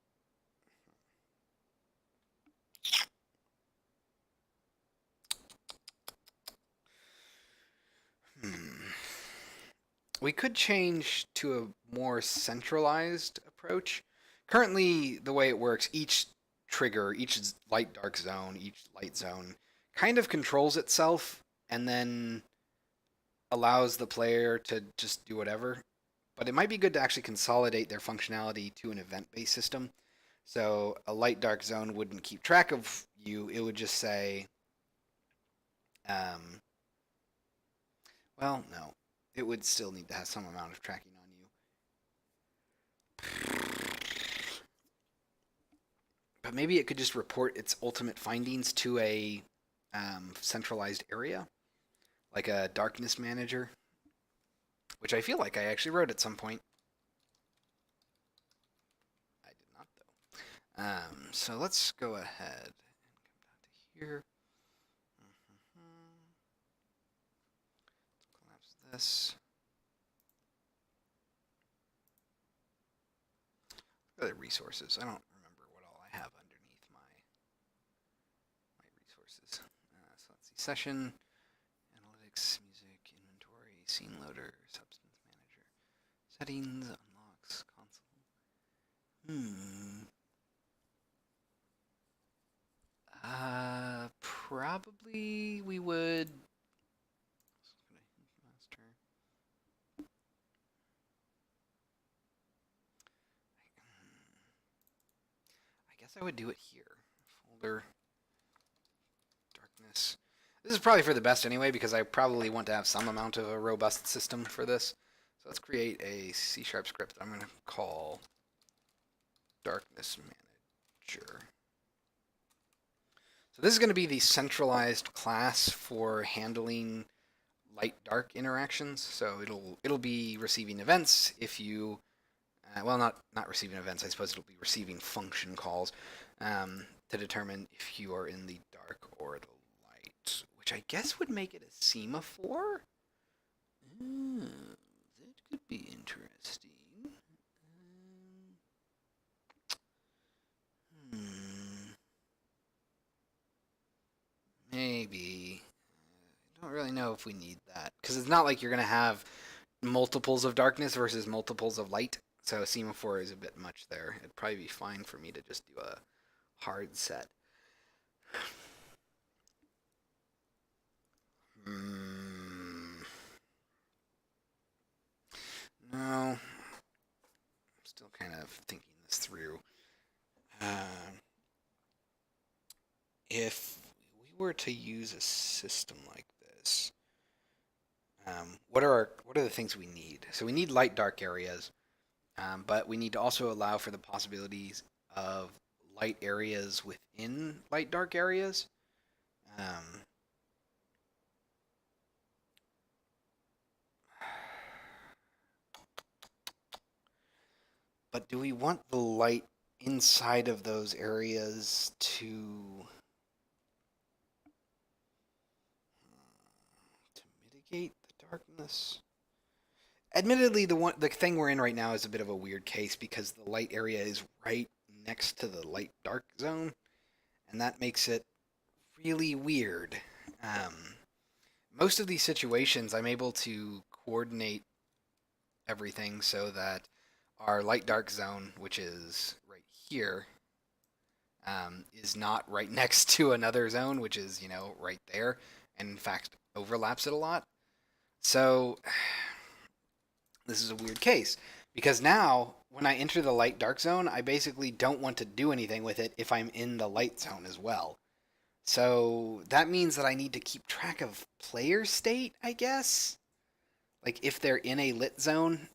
we could change to a more centralized approach. Currently, the way it works, each trigger, each light dark zone, each light zone kind of controls itself and then allows the player to just do whatever. But it might be good to actually consolidate their functionality to an event-based system. So a light dark zone wouldn't keep track of you. It would just say, well, no, it would still need to have some amount of tracking on you. But maybe it could just report its ultimate findings to a centralized area, like a darkness manager, which I feel like I actually wrote at some point. I did not, though. So let's go ahead and come down to here. Let's collapse this. Other resources. I don't remember what all I have underneath my resources. So let's see. Session, analytics, music, inventory, scene loader, substance manager, settings, unlocks, console. Probably we would. Master. I guess I would do it here. Folder, darkness. This is probably for the best anyway, because I probably want to have some amount of a robust system for this. So let's create a C# script that I'm going to call Darkness Manager. So this is going to be the centralized class for handling light-dark interactions. So it'll be receiving events if you, well, not receiving events. I suppose it'll be receiving function calls. to determine if you are in the dark or the light, which I guess would make it a semaphore. That could be interesting. Hmm, maybe. I don't really know if we need that because it's not like you're gonna have multiples of darkness versus multiples of light. So a semaphore is a bit much there. It'd probably be fine for me to just do a hard set. Hmm. No, I'm still kind of thinking this through. Uh, if we were to use a system like this, what are the things we need? So we need light dark areas, but we need to also allow for the possibilities of light areas within light dark areas. Um, but do we want the light inside of those areas to mitigate the darkness? Admittedly, the thing we're in right now is a bit of a weird case because the light area is right next to the light dark zone, and that makes it really weird. Um, Most of these situations, I'm able to coordinate everything so that our light dark zone, which is right here, is not right next to another zone, which is right there, and in fact overlaps it a lot. So this is a weird case because now when I enter the light dark zone, I basically don't want to do anything with it if I'm in the light zone as well. So that means that I need to keep track of player state, I guess. Like if they're in a lit zone,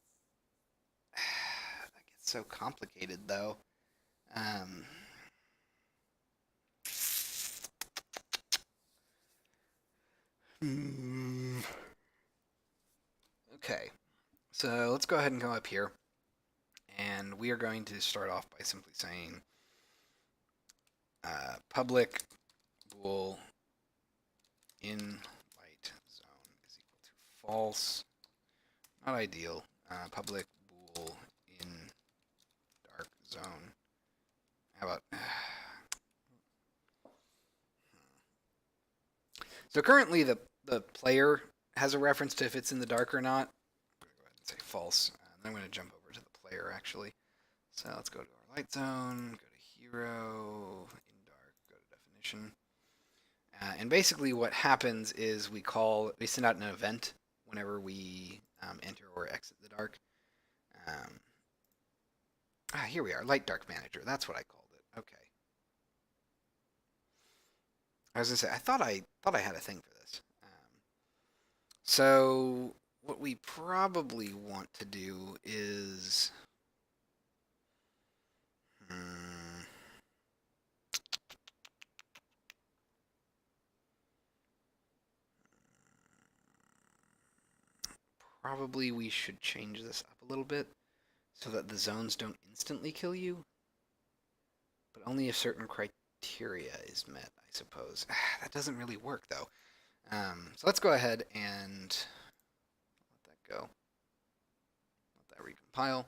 that gets so complicated though. Um, hmm. Okay, so let's go ahead and go up here, and we are going to start off by simply saying public bool in light zone is equal to false. Not ideal. Public bool in dark zone. How about? So currently the player has a reference to if it's in the dark or not. I'm going to go ahead and say false. And then I'm going to jump over to the player actually. So let's go to our light zone, go to hero, in dark, go to definition. And basically what happens is we send out an event whenever we enter or exit the dark. Um, Here we are, light dark manager. That's what I called it. Okay. I was gonna say I thought I had a thing for this. So what we probably want to do is hmm, probably we should change this up a little bit so that the zones don't instantly kill you, but only if certain criteria is met, I suppose. That doesn't really work though. So let's go ahead and let that go. Let that recompile.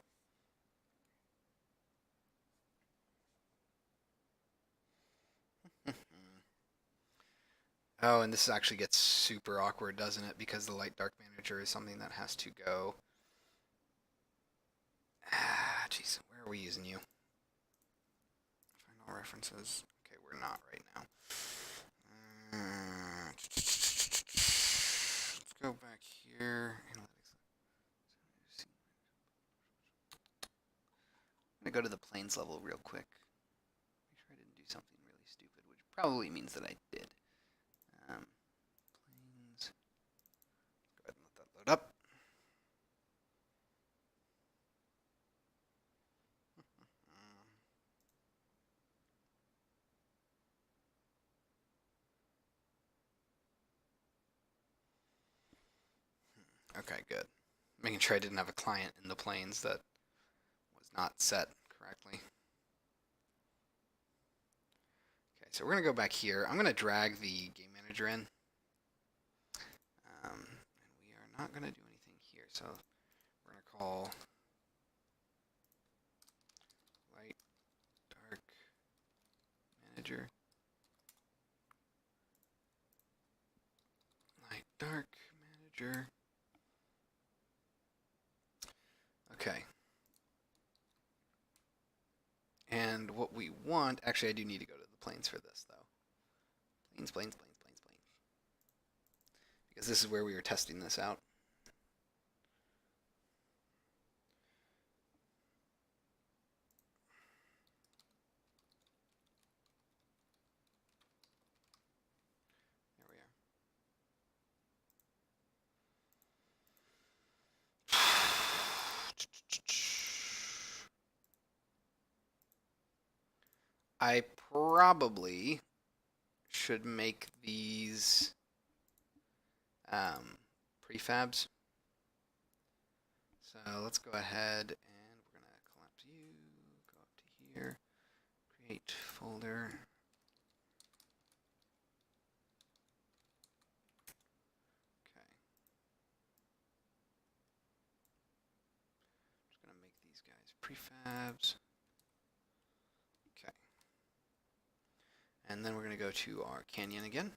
Oh, and this actually gets super awkward, doesn't it? Because the light dark manager is something that has to go. Ah, jeez, where are we using you? Find all references. Okay, we're not right now. Let's go back here. Analytics. I'm gonna go to the planes level real quick. Make sure I didn't do something really stupid, which probably means that I did. Planes. Go ahead and let that load up. Okay, good. Making sure I didn't have a client in the planes that was not set correctly. so we're going to go back here. I'm going to drag the game manager in. And we are not going to do anything here. So we're going to call light dark manager. Light dark manager. Okay. And what we want, actually I do need to go to the planes for this though. Planes. Because this is where we were testing this out. There we are. I probably should make these prefabs. So let's go ahead and we're going to collapse you, go up to here, create folder. Okay. Just going to make these guys prefabs. Okay. And then we're going to go to our canyon again.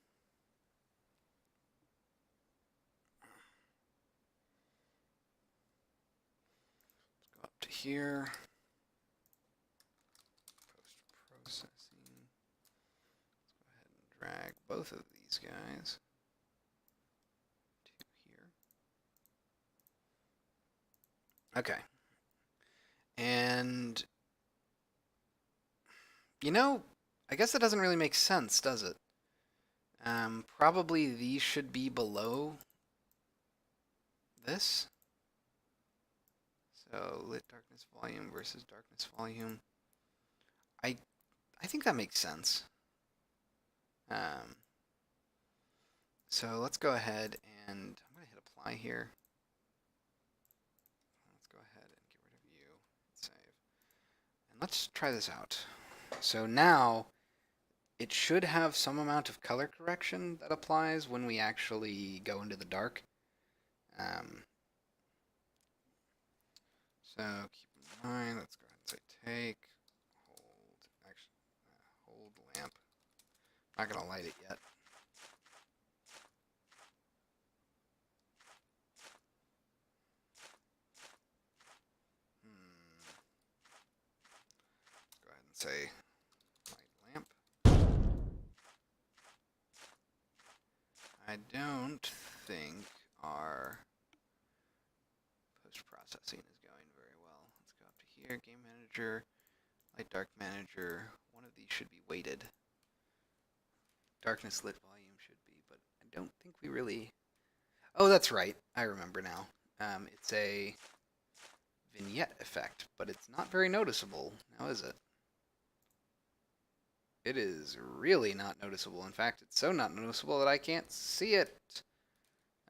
Let's go up to here. Post-processing. Let's go ahead and drag both of these guys to here. Okay. And, you know, I guess that doesn't really make sense, does it? Probably these should be below this. So lit darkness volume versus darkness volume. I think that makes sense. So let's go ahead and I'm going to hit apply here. Let's go ahead and get rid of you and save. And let's try this out. So now it should have some amount of color correction that applies when we actually go into the dark. So keep in mind, let's go ahead and say take, hold lamp. I'm not going to light it yet. Let's go ahead and say light lamp. I don't think our post-processing is going very well. Let's go up to here, game manager, light dark manager. One of these should be weighted. Darkness lit volume should be, but I don't think we really... Oh, that's right. I remember now. It's a vignette effect, but it's not very noticeable. Now is it? It is really not noticeable. In fact, it's so not noticeable that I can't see it.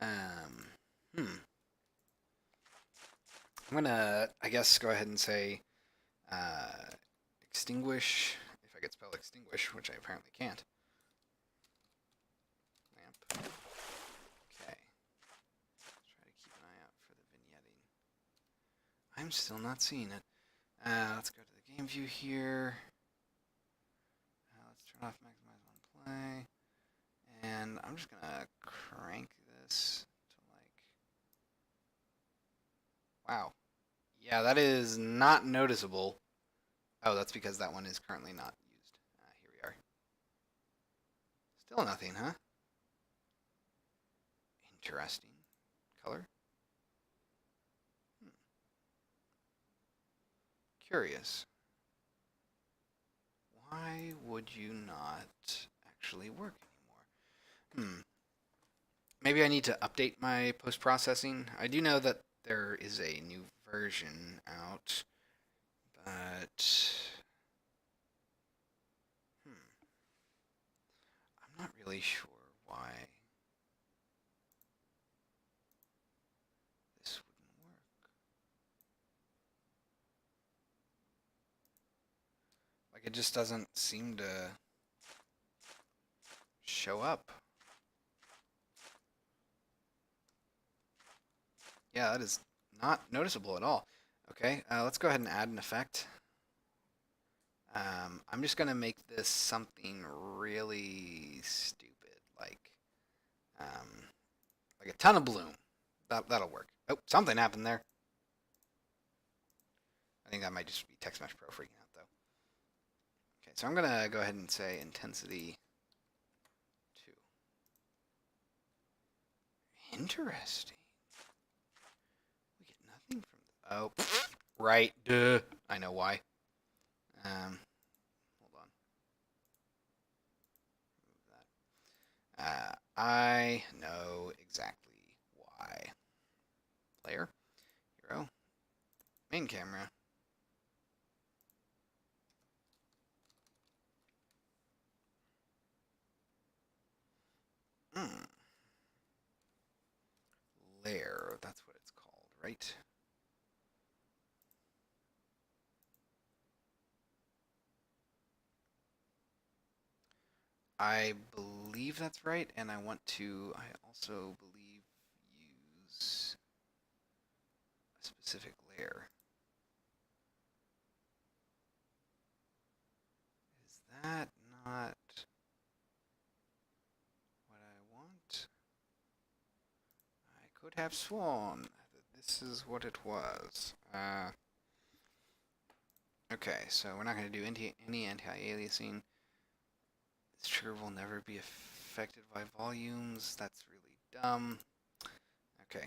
I'm gonna, I guess, go ahead and say extinguish, if I could spell extinguish, which I apparently can't. Lamp. Okay. Let's try to keep an eye out for the vignetting. I'm still not seeing it. Let's go to the game view here. Let's turn off maximize on play. And I'm just gonna crank this to like, wow. Yeah, that is not noticeable. Oh, that's because that one is currently not used. Here we are. Still nothing, huh? Interesting. Color? Curious. Why would you not actually work anymore? Maybe I need to update my post-processing. I do know that there is a new version out, but I'm not really sure why this wouldn't work. Like, it just doesn't seem to show up. Yeah, that is not noticeable at all. Okay, let's go ahead and add an effect. I'm just gonna make this something really stupid, um, like a ton of bloom. That'll work. Oh, something happened there. I think that might just be Text Mesh Pro freaking out though. Okay, so I'm gonna go ahead and say intensity 2. Interesting. We get nothing from the, oh, right, duh. I know why. Hold on. Remove that. I know exactly why. Player, hero, main camera. Hmm. Layer, that's what it's called, right? I believe that's right, and I also believe use a specific layer. Is that not what I want? I could have sworn that this is what it was. Okay, so we're not going to do any anti-aliasing. This trigger will never be affected by volumes. That's really dumb. Okay,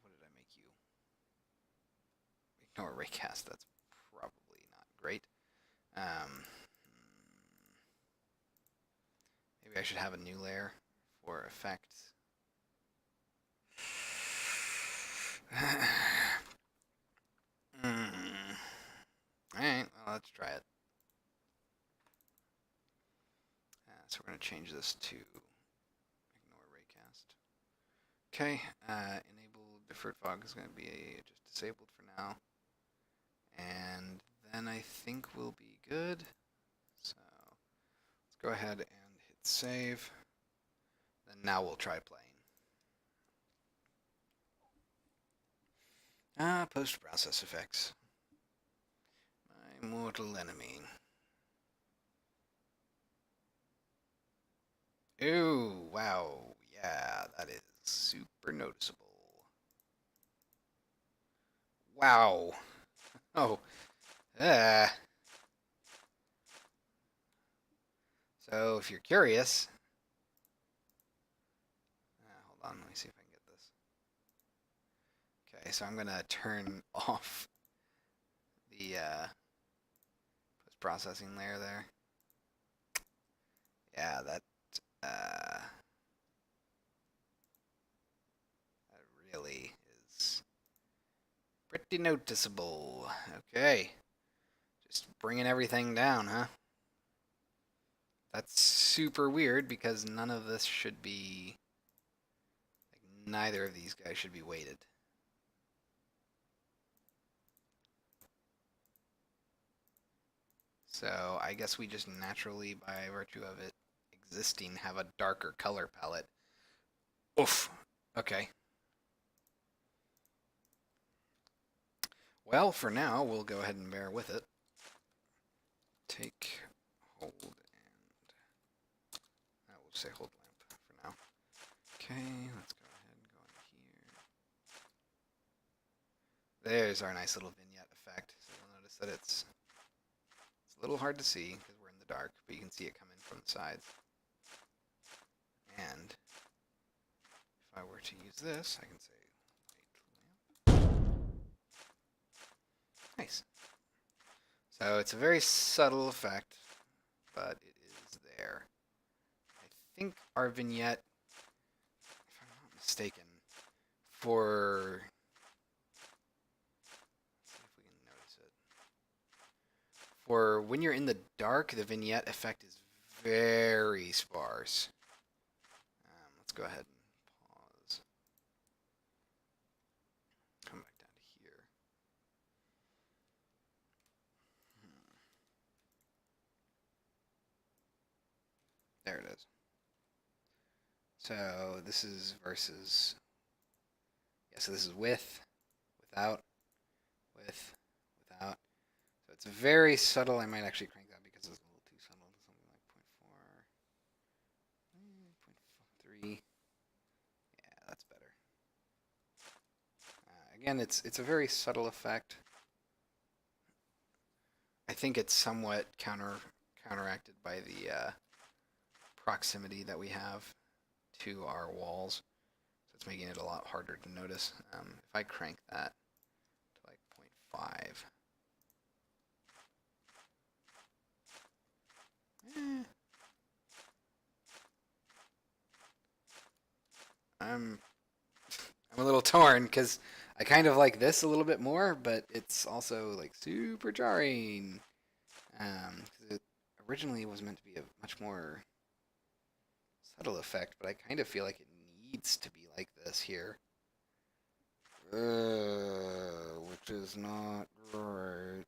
what did I make you? Ignore raycast. That's probably not great. Maybe I should have a new layer for effects. Alright, well, let's try it. So we're going to change this to ignore raycast. Okay, enable deferred fog is going to be just disabled for now. And then I think we'll be good. So let's go ahead and hit save. Then now we'll try playing. Post-process effects. My mortal enemy. Ooh, wow. Yeah, that is super noticeable. Wow. Oh. So if you're curious, hold on, let me see if I can get this. Okay, so I'm gonna turn off the post-processing layer there. Yeah, that really is pretty noticeable. Okay, just bringing everything down, huh? That's super weird because none of this should be, like, neither of these guys should be weighted. So I guess we just naturally, by virtue of it existing, have a darker color palette. Oof. Okay. Well, for now, we'll go ahead and bear with it. Take hold and I will say hold lamp for now. Okay, let's go ahead and go in here. There's our nice little vignette effect. So you'll notice that it's a little hard to see because we're in the dark, but you can see it come in from the sides. And if I were to use this, I can say light lamp. Nice. So it's a very subtle effect, but it is there. I think our vignette, if I'm not mistaken, for, let's see if we can notice it. For when you're in the dark, the vignette effect is very sparse. Let's go ahead and pause. Come back down to here. There it is. So this is versus, yeah, so this is with, without, with, without. So it's very subtle. I might actually crank that because it's a little too subtle. Something like 0.4, 0.3. Yeah, that's better. Again, it's a very subtle effect. I think it's somewhat counteracted by the proximity that we have to our walls. So it's making it a lot harder to notice. If I crank that to like 0.5, eh, I'm I'm a little torn because I kind of like this a little bit more, but it's also like super jarring. 'Cause it originally was meant to be a much more subtle effect, but I kind of feel like it needs to be like this here. Which is not great.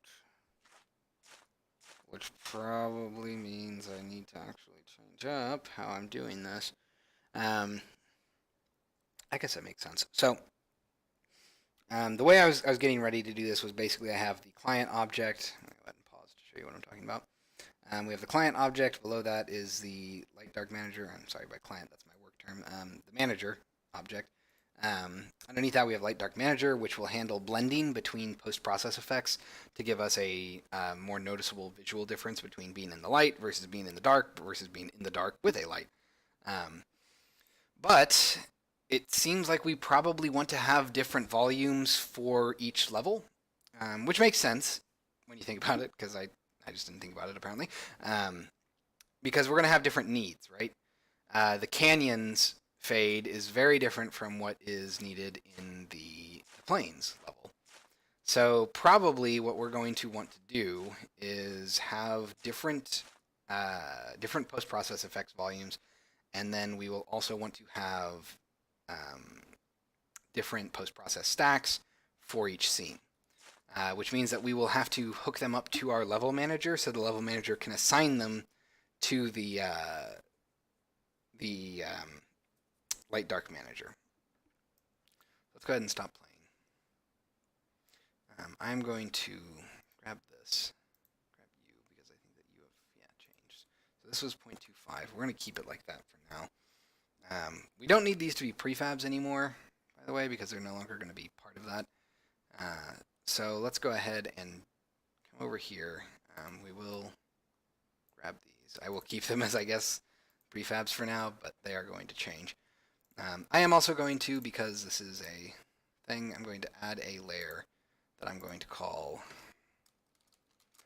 Which probably means I need to actually change up how I'm doing this. Um, I guess that makes sense. So the way I was getting ready to do this was basically I have the client object. Let me go ahead and pause to show you what I'm talking about. We have the client object. Below that is the light dark manager. I'm sorry, by client, that's my work term. The manager object. Underneath that, we have light dark manager, which will handle blending between post process effects to give us a more noticeable visual difference between being in the light versus being in the dark versus being in the dark with a light. But it seems like we probably want to have different volumes for each level, which makes sense when you think about it, because I just didn't think about it apparently. Um, because we're going to have different needs, right? The canyons fade is very different from what is needed in the plains level. So probably what we're going to want to do is have different post-process effects volumes, and then we will also want to have um, different post-process stacks for each scene. Which means that we will have to hook them up to our level manager so the level manager can assign them to the light dark manager. Let's go ahead and stop playing. I'm going to grab this, grab you, because I think that you have changed. So this was 0.25. We're going to keep it like that for now. We don't need these to be prefabs anymore, by the way, because they're no longer going to be part of that. So let's go ahead and come over here. We will grab these. I will keep them as, I guess, prefabs for now, but they are going to change. I am also going to, because this is a thing, I'm going to add a layer that I'm going to call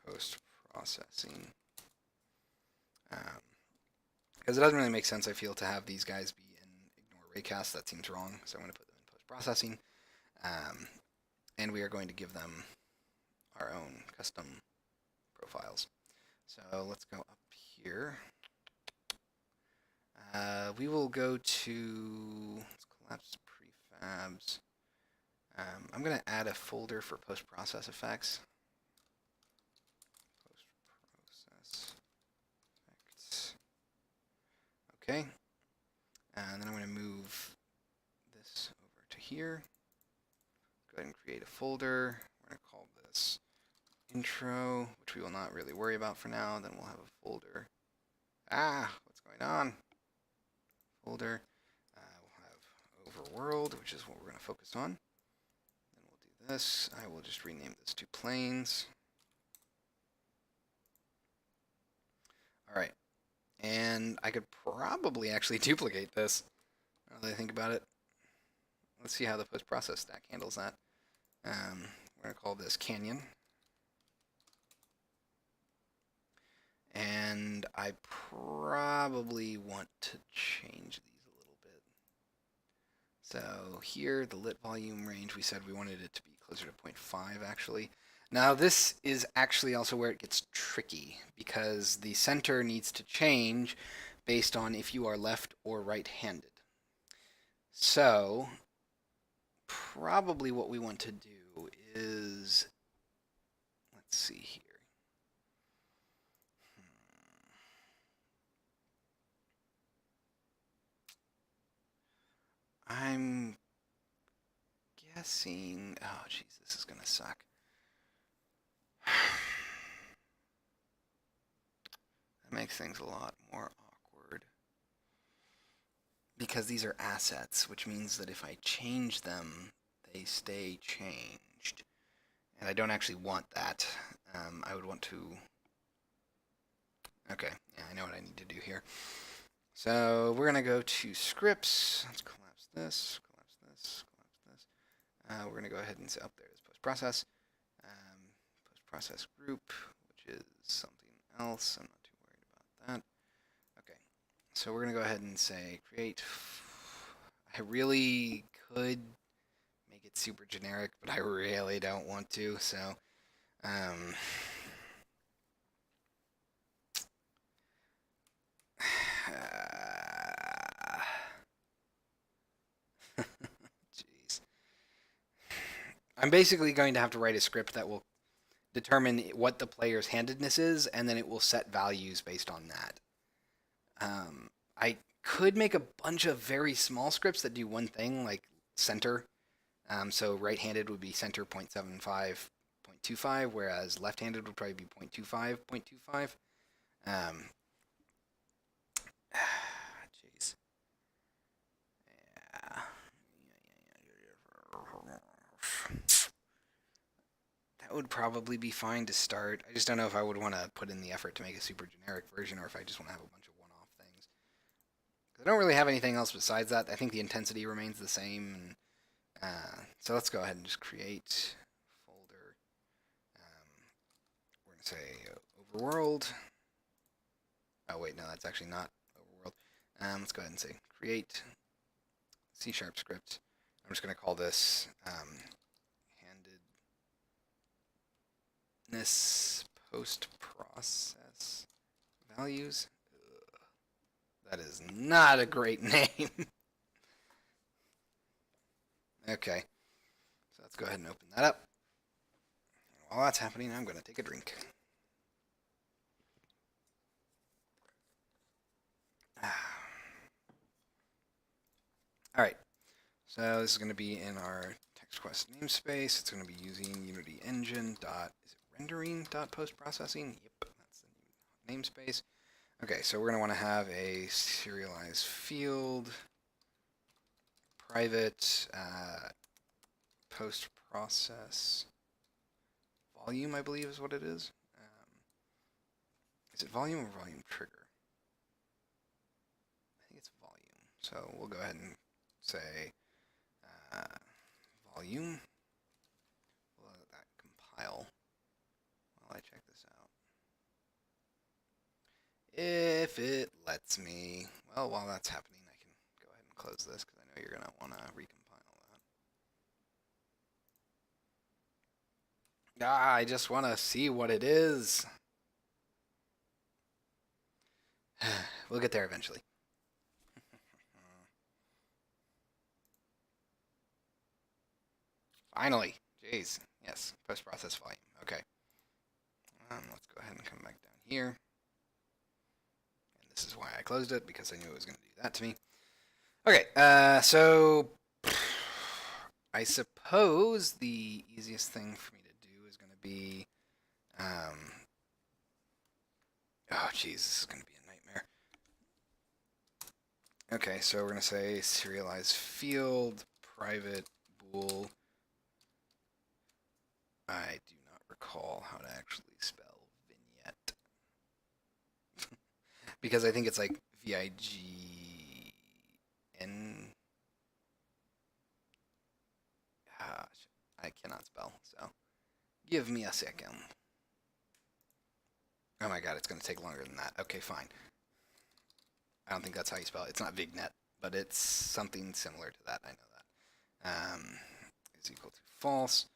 post-processing. Because it doesn't really make sense, I feel, to have these guys be in ignore raycast. That seems wrong, so I'm going to put them in post-processing. And we are going to give them our own custom profiles. So let's go up here. We will go to, let's collapse prefabs. I'm going to add a folder for post-process effects. Post-process effects. Okay. And then I'm going to move this over to here. Go ahead and create a folder. We're going to call this intro, which we will not really worry about for now. Then we'll have a folder. What's going on? Folder. We'll have overworld, which is what we're going to focus on. Then we'll do this. I will just rename this to planes. All right. And I could probably actually duplicate this, now that I think about it. Let's see how the post-process stack handles that. We're going to call this canyon. And I probably want to change these a little bit. So here, the lit volume range, we said we wanted it to be closer to 0.5 actually. Now this is actually also where it gets tricky, because the center needs to change based on if you are left or right-handed. So probably what we want to do is, let's see here. I'm guessing. Oh, jeez, this is gonna suck. That makes things a lot more awkward. Because these are assets, which means that if I change them, they stay changed. And I don't actually want that. I would want to... Okay, yeah, I know what I need to do here. So we're going to go to scripts. Let's collapse this, collapse this, collapse this. We're going to go ahead and say, oh, there it is, post-process. Post-process group, which is something else. I'm not too worried about that. Okay, so we're going to go ahead and say create. I really could make it super generic, but I really don't want to, so um, jeez. I'm basically going to have to write a script that will determine what the player's handedness is, and then it will set values based on that. I could make a bunch of very small scripts that do one thing, like center. So right-handed would be center 0.75, 0.25, whereas left-handed would probably be 0.25, 0.25. Jeez. Yeah. That would probably be fine to start. I just don't know if I would want to put in the effort to make a super generic version or if I just want to have a bunch of one-off things. I don't really have anything else besides that. I think the intensity remains the same. So let's go ahead and just create a folder. We're going to say overworld. Oh, wait, no, that's actually not overworld. Let's go ahead and say create C# script. I'm just going to call this handedness post-process values. Ugh, that is not a great name. Okay, so let's go ahead and open that up. While that's happening, I'm going to take a drink. All right, so this is going to be in our TextQuest namespace. It's going to be using Unity Engine dot, is it rendering dot post processing? Yep, that's the namespace. Okay, so we're going to want to have a serialized field, private post process volume, I believe is what it is. Is it volume or volume trigger? I think it's volume. So we'll go ahead and say volume. We'll let that compile while I check this out. If it lets me. Well, while that's happening, I can go ahead and close this because I know you're going to want to recompile that. I just want to see what it is. We'll get there eventually. Finally. Jeez. Yes. Post-process volume. Okay. Let's go ahead and come back down here. And this is why I closed it, because I knew it was going to do that to me. Okay. So I suppose the easiest thing for me to do is going to be... oh, jeez. This is going to be a nightmare. Okay, so we're going to say serialize field, private bool. I do not recall how to actually spell vignette. Because I think it's like V-I-G-N. I cannot spell, so give me a second. Oh my god, it's going to take longer than that. Okay, fine. I don't think that's how you spell it. It's not vignette, but it's something similar to that. I know that. Is equal to false.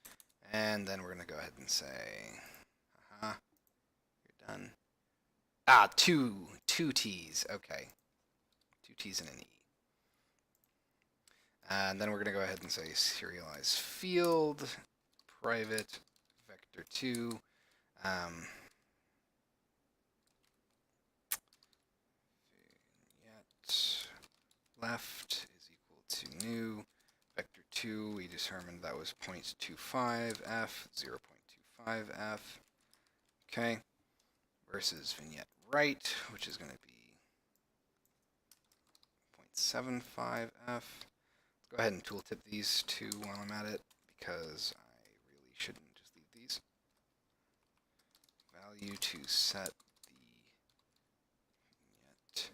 And then we're going to go ahead and say, you're done. Ah, two T's. Okay. Two T's and an E. And then we're going to go ahead and say serialize field, private, vector2. Vignette left is equal to new. Vector 2, we determined that was 0.25f, 0.25f. Okay. Versus vignette right, which is going to be 0.75f. Let's go ahead and tooltip these two while I'm at it, because I really shouldn't just leave these. Value to set the vignette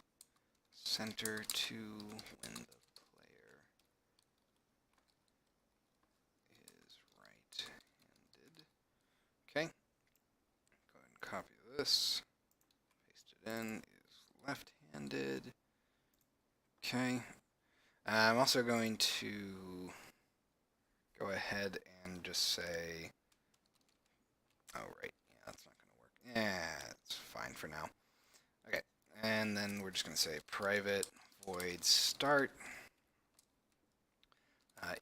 center to when the player is right-handed. Okay. Go ahead and copy this. Paste it in. Is left-handed. Okay. I'm also going to go ahead and just say, oh right, yeah, that's not going to work. Yeah, it's fine for now. Okay, and then we're just going to say private void start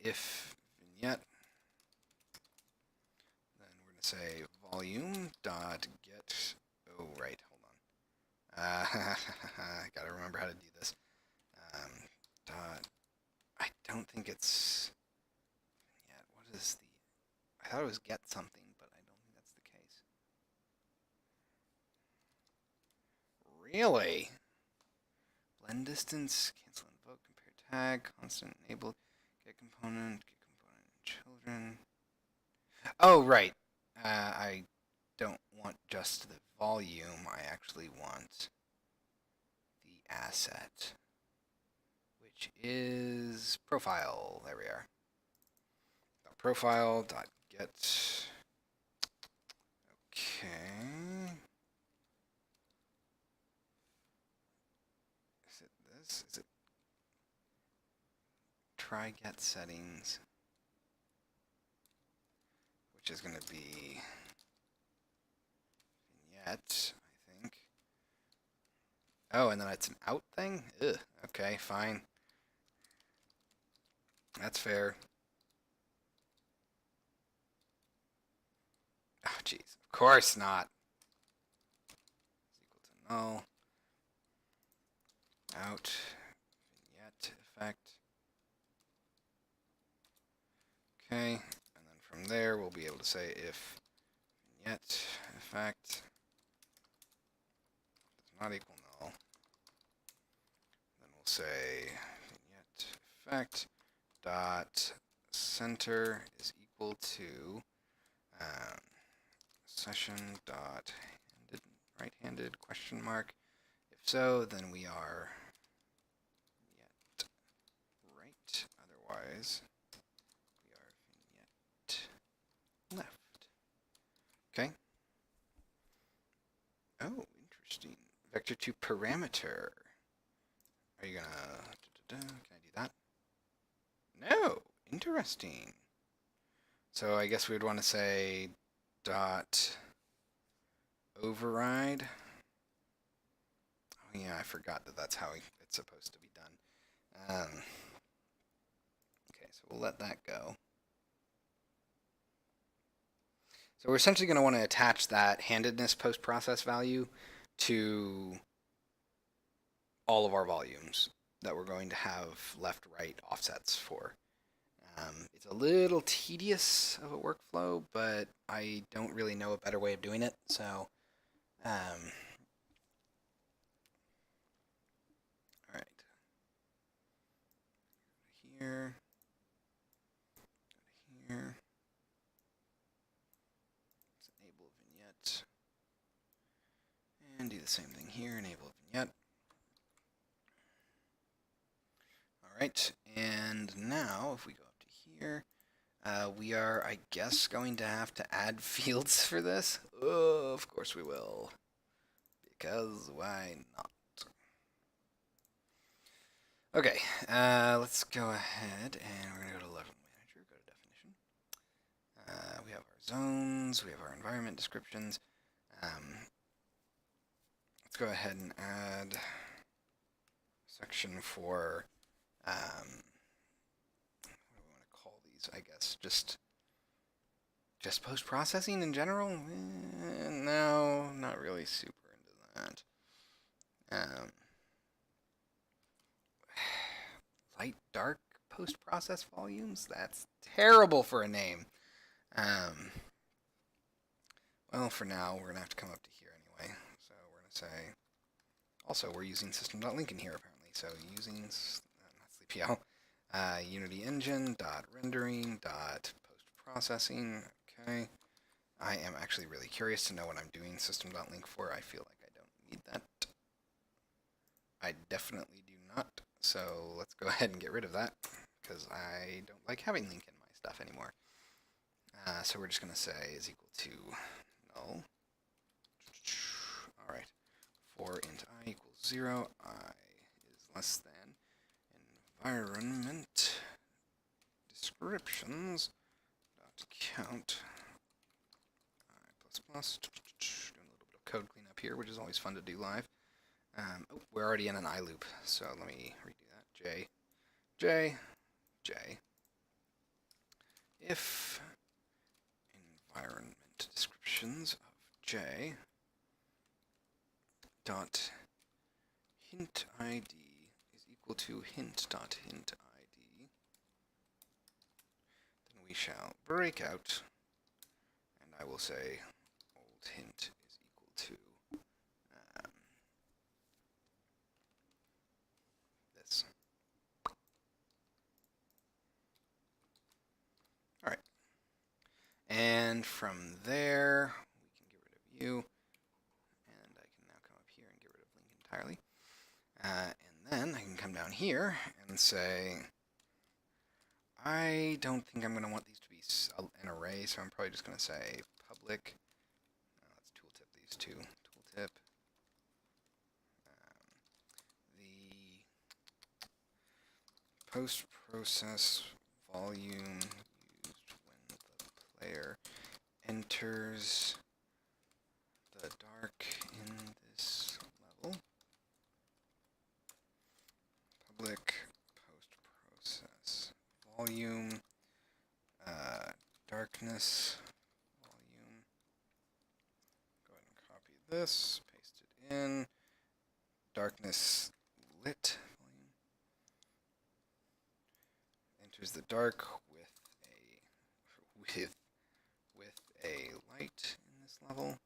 if vignette. Then we're going to say volume dot get. Oh right, hold on. I gotta remember how to do this. Dot. I don't think it's. Yeah, what is the? I thought it was get something, but I don't think that's the case. Really? Blend distance, cancel invoke, compare tag, constant enable, get component children. Oh, right. I don't want just the volume, I actually want the asset, which is profile. There we are. Profile dot get. Okay. Is it this? Is it try get settings, which is going to be vignette, I think. Oh, and then it's an out thing? Ugh. Okay, fine. That's fair. Oh, jeez. Of course not. Is equal to null. Out. Vignette effect. Okay. And then from there, we'll be able to say if vignette effect does not equal null, then we'll say vignette effect dot center is equal to session dot right-handed question mark. If so, then we are vignette right. Otherwise, we are vignette left. Okay. Oh, interesting. Vector to parameter. Are you gonna? Can I do that? No. Interesting. So I guess we would want to say dot override. Oh yeah, I forgot that that's how it's supposed to be done. Okay, so we'll let that go. So we're essentially going to want to attach that handedness post-process value to all of our volumes that we're going to have left-right offsets for. It's a little tedious of a workflow, but I don't really know a better way of doing it. So, all right. Here. Here. Let's enable vignette. And do the same thing here, enable vignette. All right, and now if we go up to here, we are, I guess, going to have to add fields for this. Oh, of course we will. Because why not? Okay, let's go ahead and we're going to go to level manager, go to definition. We have our zones, we have our environment descriptions. Let's go ahead and add a section for, what do we want to call these, I guess, just post-processing in general? No, not really super into that. Light, dark, post-process volumes? That's terrible for a name. Well, for now, we're going to have to come up to here anyway. So we're going to say, also, we're using system.link in here, apparently. So using, not sleepy Unity engine dot rendering dot post-processing. Okay. I am actually really curious to know what I'm doing system.link for. I feel like I don't need that. I definitely do not. So let's go ahead and get rid of that, because I don't like having link in my stuff anymore. So we're just going to say is equal to null. All right. For int I equals 0, I is less than environment descriptions dot count I plus plus. Doing a little bit of code cleanup here, which is always fun to do live. Oh, we're already in an I loop, so let me redo that. J. If environment descriptions of J dot hint ID is equal to hint dot hint ID, then we shall break out, and I will say old hint is equal to this. All right. And from there, we can get rid of you. And I can now come up here and get rid of link entirely. And then I can come down here and say, I don't think I'm going to want these to be an array, so I'm probably just going to say public. Let's tooltip these two. Tooltip. The post-process volume used when the player enters the dark in this level. Public post-process volume, darkness volume. Go ahead and copy this, paste it in. Darkness lit volume. Enters the dark with a light in this level.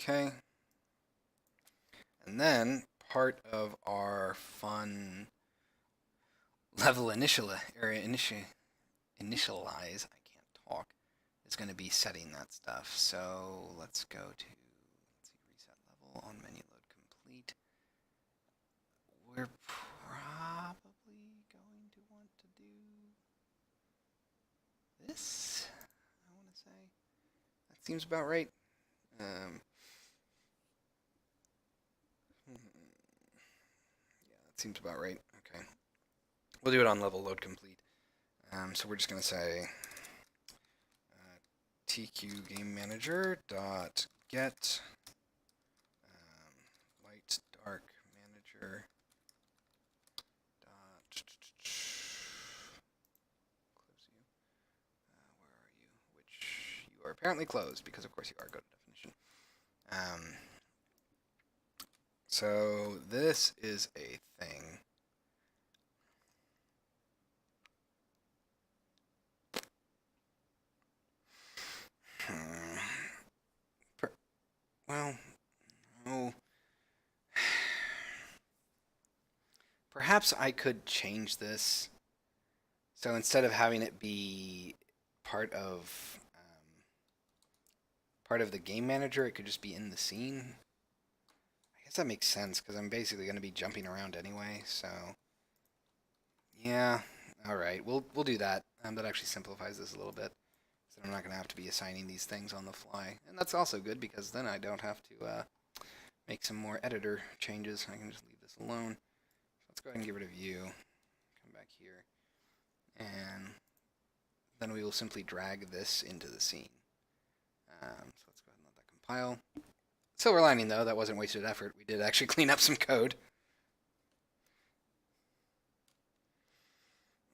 Okay. And then part of our fun level initialize, I can't talk, is going to be setting that stuff. So let's go to, reset level on menu load complete. We're probably going to want to do this, I want to say. That seems about right. Yeah, that seems about right. Okay. We'll do it on level load complete. So we're just going to say tq game manager dot get light dark manager dot close you. Where are you? Which you are apparently closed, because of course you are. Go to definition. So this is a thing. Well, no. Perhaps I could change this. So instead of having it be part of the game manager, it could just be in the scene. I guess that makes sense, because I'm basically going to be jumping around anyway. So yeah, all right, we'll do that. That actually simplifies this a little bit. So I'm not going to have to be assigning these things on the fly, and that's also good, because then I don't have to make some more editor changes. I can just leave this alone. So let's go ahead and get rid of you. Come back here, and then we will simply drag this into the scene. So let's go ahead and let that compile. Silver lining, though, that wasn't wasted effort. We did actually clean up some code.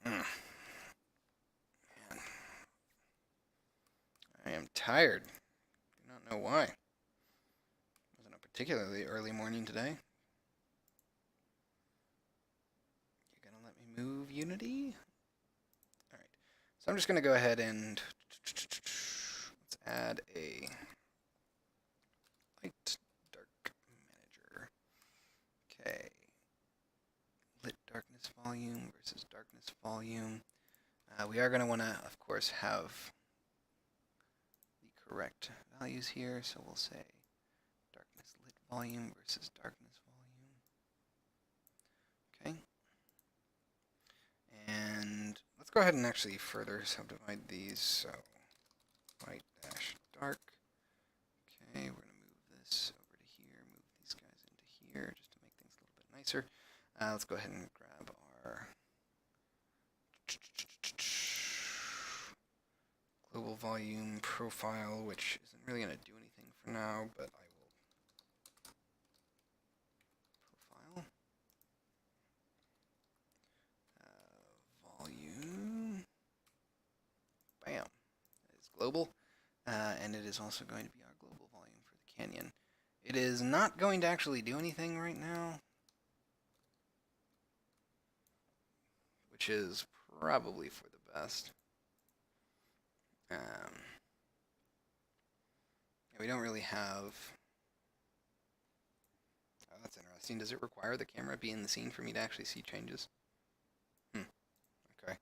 Man. I am tired. Do not know why. It wasn't a particularly early morning today. You're gonna let me remove Unity. All right. So I'm just going to go ahead and let's add a light dark manager. Okay. Lit darkness volume versus darkness volume. We are going to want to, of course, have the correct values here. So we'll say darkness lit volume versus darkness volume. Okay. And let's go ahead and actually further subdivide these. So white dash dark. Okay, we're going to move this over to here, move these guys into here just to make things a little bit nicer. Let's go ahead and grab our global volume profile, which isn't really going to do anything for now, but I will profile volume. Bam. That is global, and it is also going to be our global volume for the canyon. It is not going to actually do anything right now, which is probably for the best. We don't really have... Oh, that's interesting. Does it require the camera be in the scene for me to actually see changes? Okay.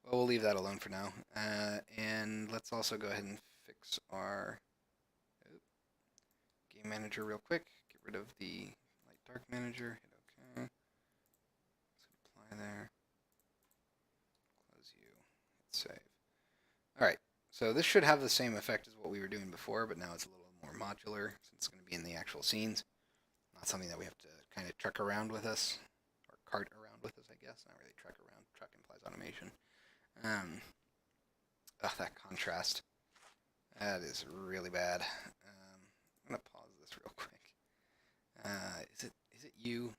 Well, we'll leave that alone for now. And let's also go ahead and fix our game manager real quick. Get rid of the light dark manager. Hit OK. Let's apply there. Close you. Hit save. All right. So this should have the same effect as what we were doing before, but now it's a little more modular since it's going to be in the actual scenes. Not something that we have to kind of truck around with us, or cart around with us, I guess. Not really truck around. Truck implies automation. That contrast. That is really bad. I'm going to pause this real quick. Is it you?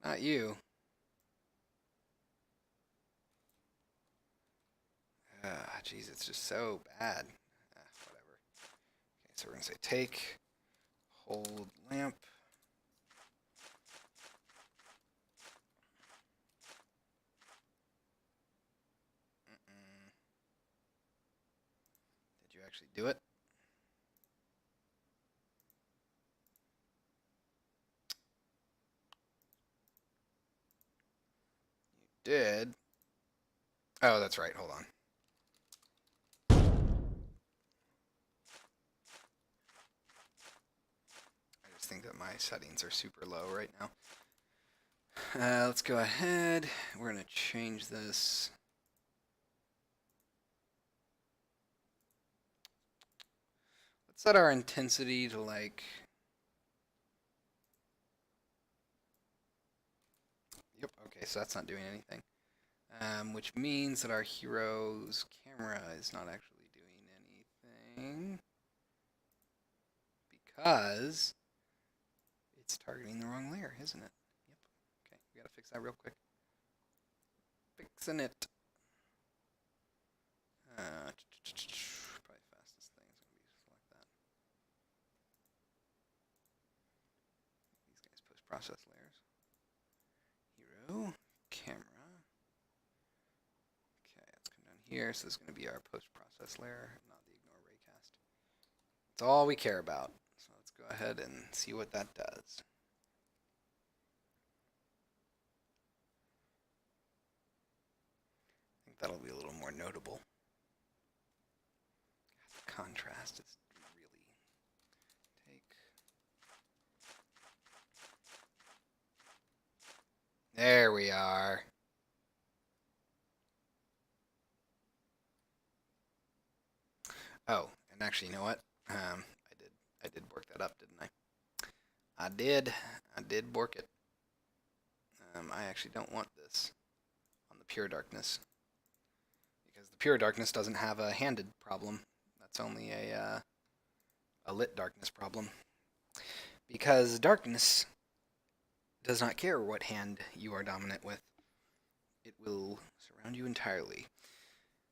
Not you. Geez, it's just so bad. Whatever. Okay, so we're going to say take, hold lamp. Did you actually do it? You did. Oh, that's right. Hold on. I just think that my settings are super low right now. Let's go ahead. We're going to change this. Let's set our intensity to like... Yep, okay, so that's not doing anything. Which means that our hero's camera is not actually doing anything. Because it's targeting the wrong layer, isn't it? Yep. Okay, we gotta fix that real quick. Fixing it. Probably fastest thing is gonna be select that. These guys post-process layers. Hero, camera. Okay, let's come down here. So this is gonna be our post-process layer, not the ignore raycast. That's all we care about. So let's go ahead and see what that does. I think that'll be a little more notable. The contrast is really take. There we are. Oh, and actually, you know what? I did bork that up, didn't I? I did bork it. I actually don't want this on the pure darkness because the pure darkness doesn't have a handed problem. That's only a lit darkness problem. Because darkness does not care what hand you are dominant with. It will surround you entirely.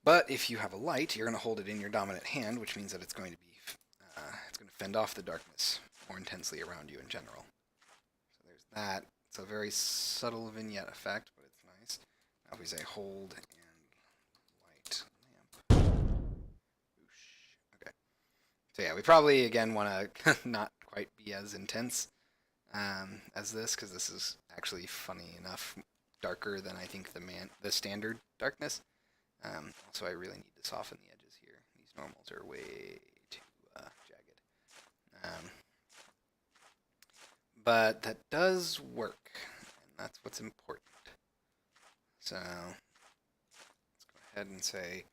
But if you have a light, you're going to hold it in your dominant hand, which means that it's going to be fend off the darkness more intensely around you in general. So there's that. It's a very subtle vignette effect, but it's nice. Now if we say hold and light lamp. Whoosh. Okay. So yeah, we probably again want to not quite be as intense as this, because this is actually funny enough darker than I think the standard darkness. Also, I really need to soften the edges here. These normals are way too jagged. But that does work, and that's what's important. So let's go ahead and say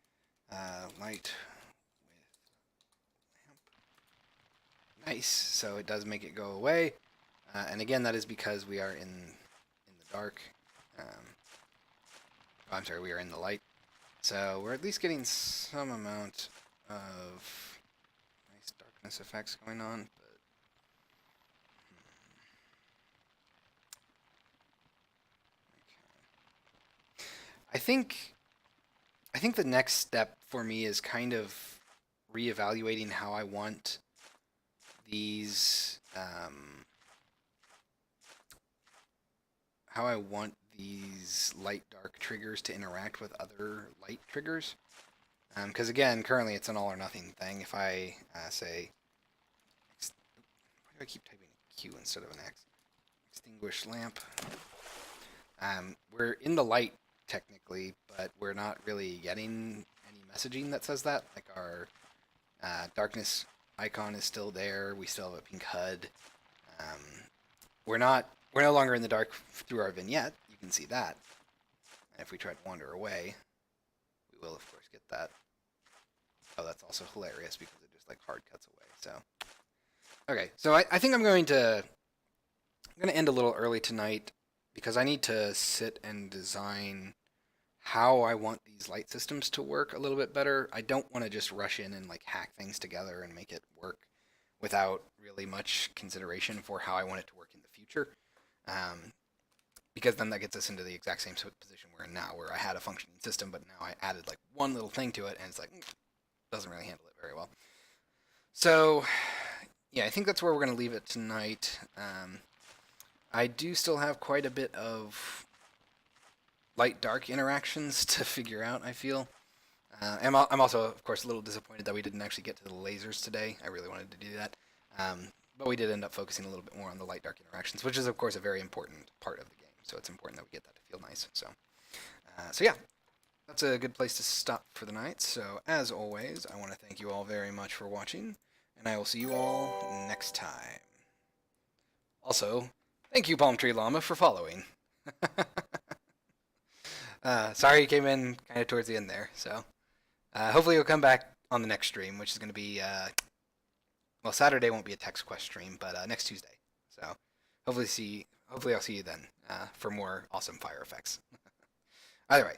light with lamp. Nice. So it does make it go away. And again, that is because we are in the dark. I'm sorry, we are in the light. So we're at least getting some amount of nice darkness effects going on. But okay. I think the next step for me is kind of reevaluating how I want these light dark triggers to interact with other light triggers. Because again, currently it's an all or nothing thing. If I say, why do I keep typing a Q instead of an X? Extinguish lamp. We're in the light technically, but we're not really getting any messaging that says that. Like our darkness icon is still there. We still have a pink HUD. We're no longer in the dark through our vignette. You can see that. And if we try to wander away, we will of course get that. Oh, that's also hilarious because it just like hard cuts away. So, okay, so I think I'm going to end a little early tonight because I need to sit and design how I want these light systems to work a little bit better. I don't want to just rush in and like hack things together and make it work without really much consideration for how I want it to work in the future. Because then that gets us into the exact same position we're in now, where I had a functioning system, but now I added like one little thing to it, and it's like doesn't really handle it very well. So yeah, I think that's where we're going to leave it tonight. I do still have quite a bit of light-dark interactions to figure out, I feel. I'm also, of course, a little disappointed that we didn't actually get to the lasers today. I really wanted to do that. But we did end up focusing a little bit more on the light-dark interactions, which is, of course, a very important part of the game. So it's important that we get that to feel nice. So yeah, that's a good place to stop for the night. So as always, I want to thank you all very much for watching, and I will see you all next time. Also, thank you, Palm Tree Llama, for following. Sorry you came in kind of towards the end there. So hopefully you'll come back on the next stream, which is going to be, well, Saturday won't be a text quest stream, but next Tuesday. So hopefully I'll see you then for more awesome fire effects. Either way,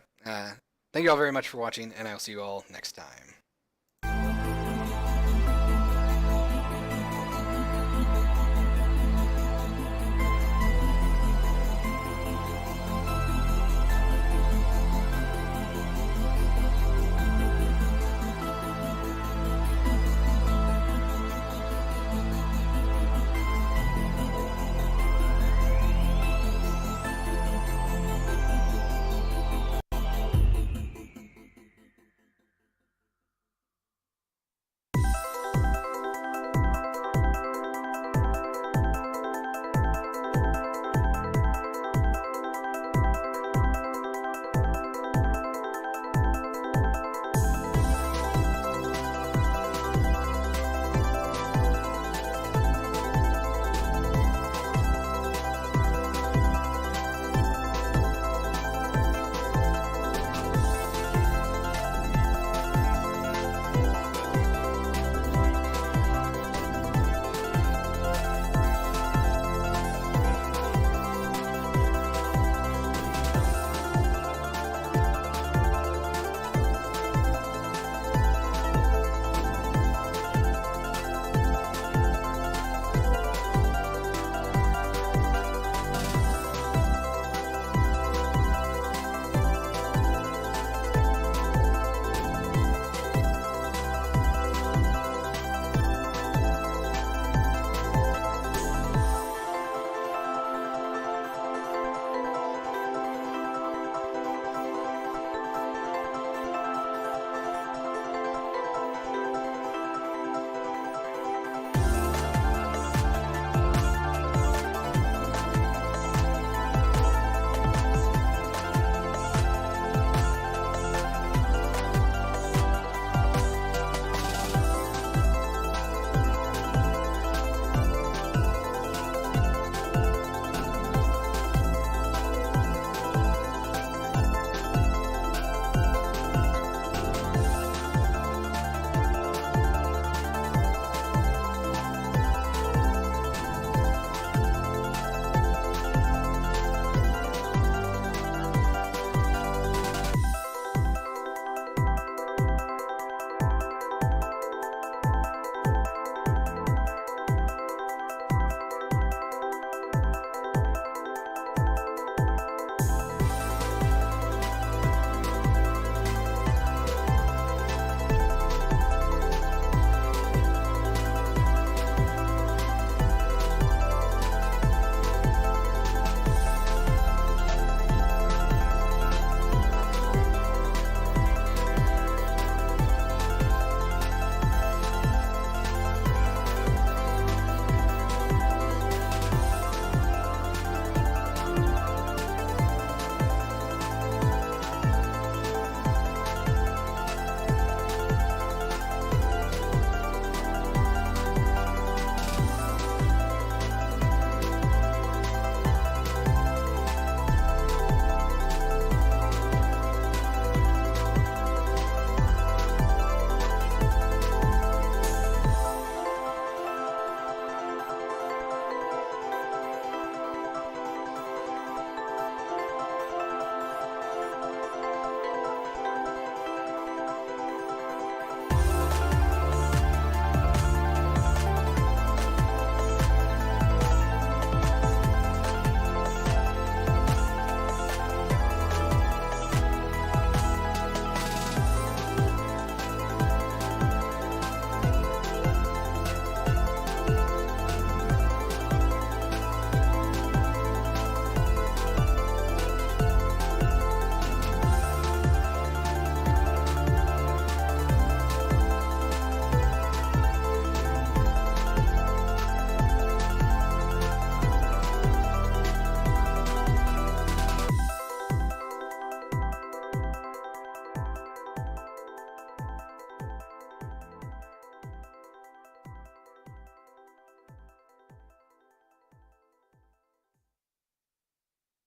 thank you all very much for watching, and I'll see you all next time.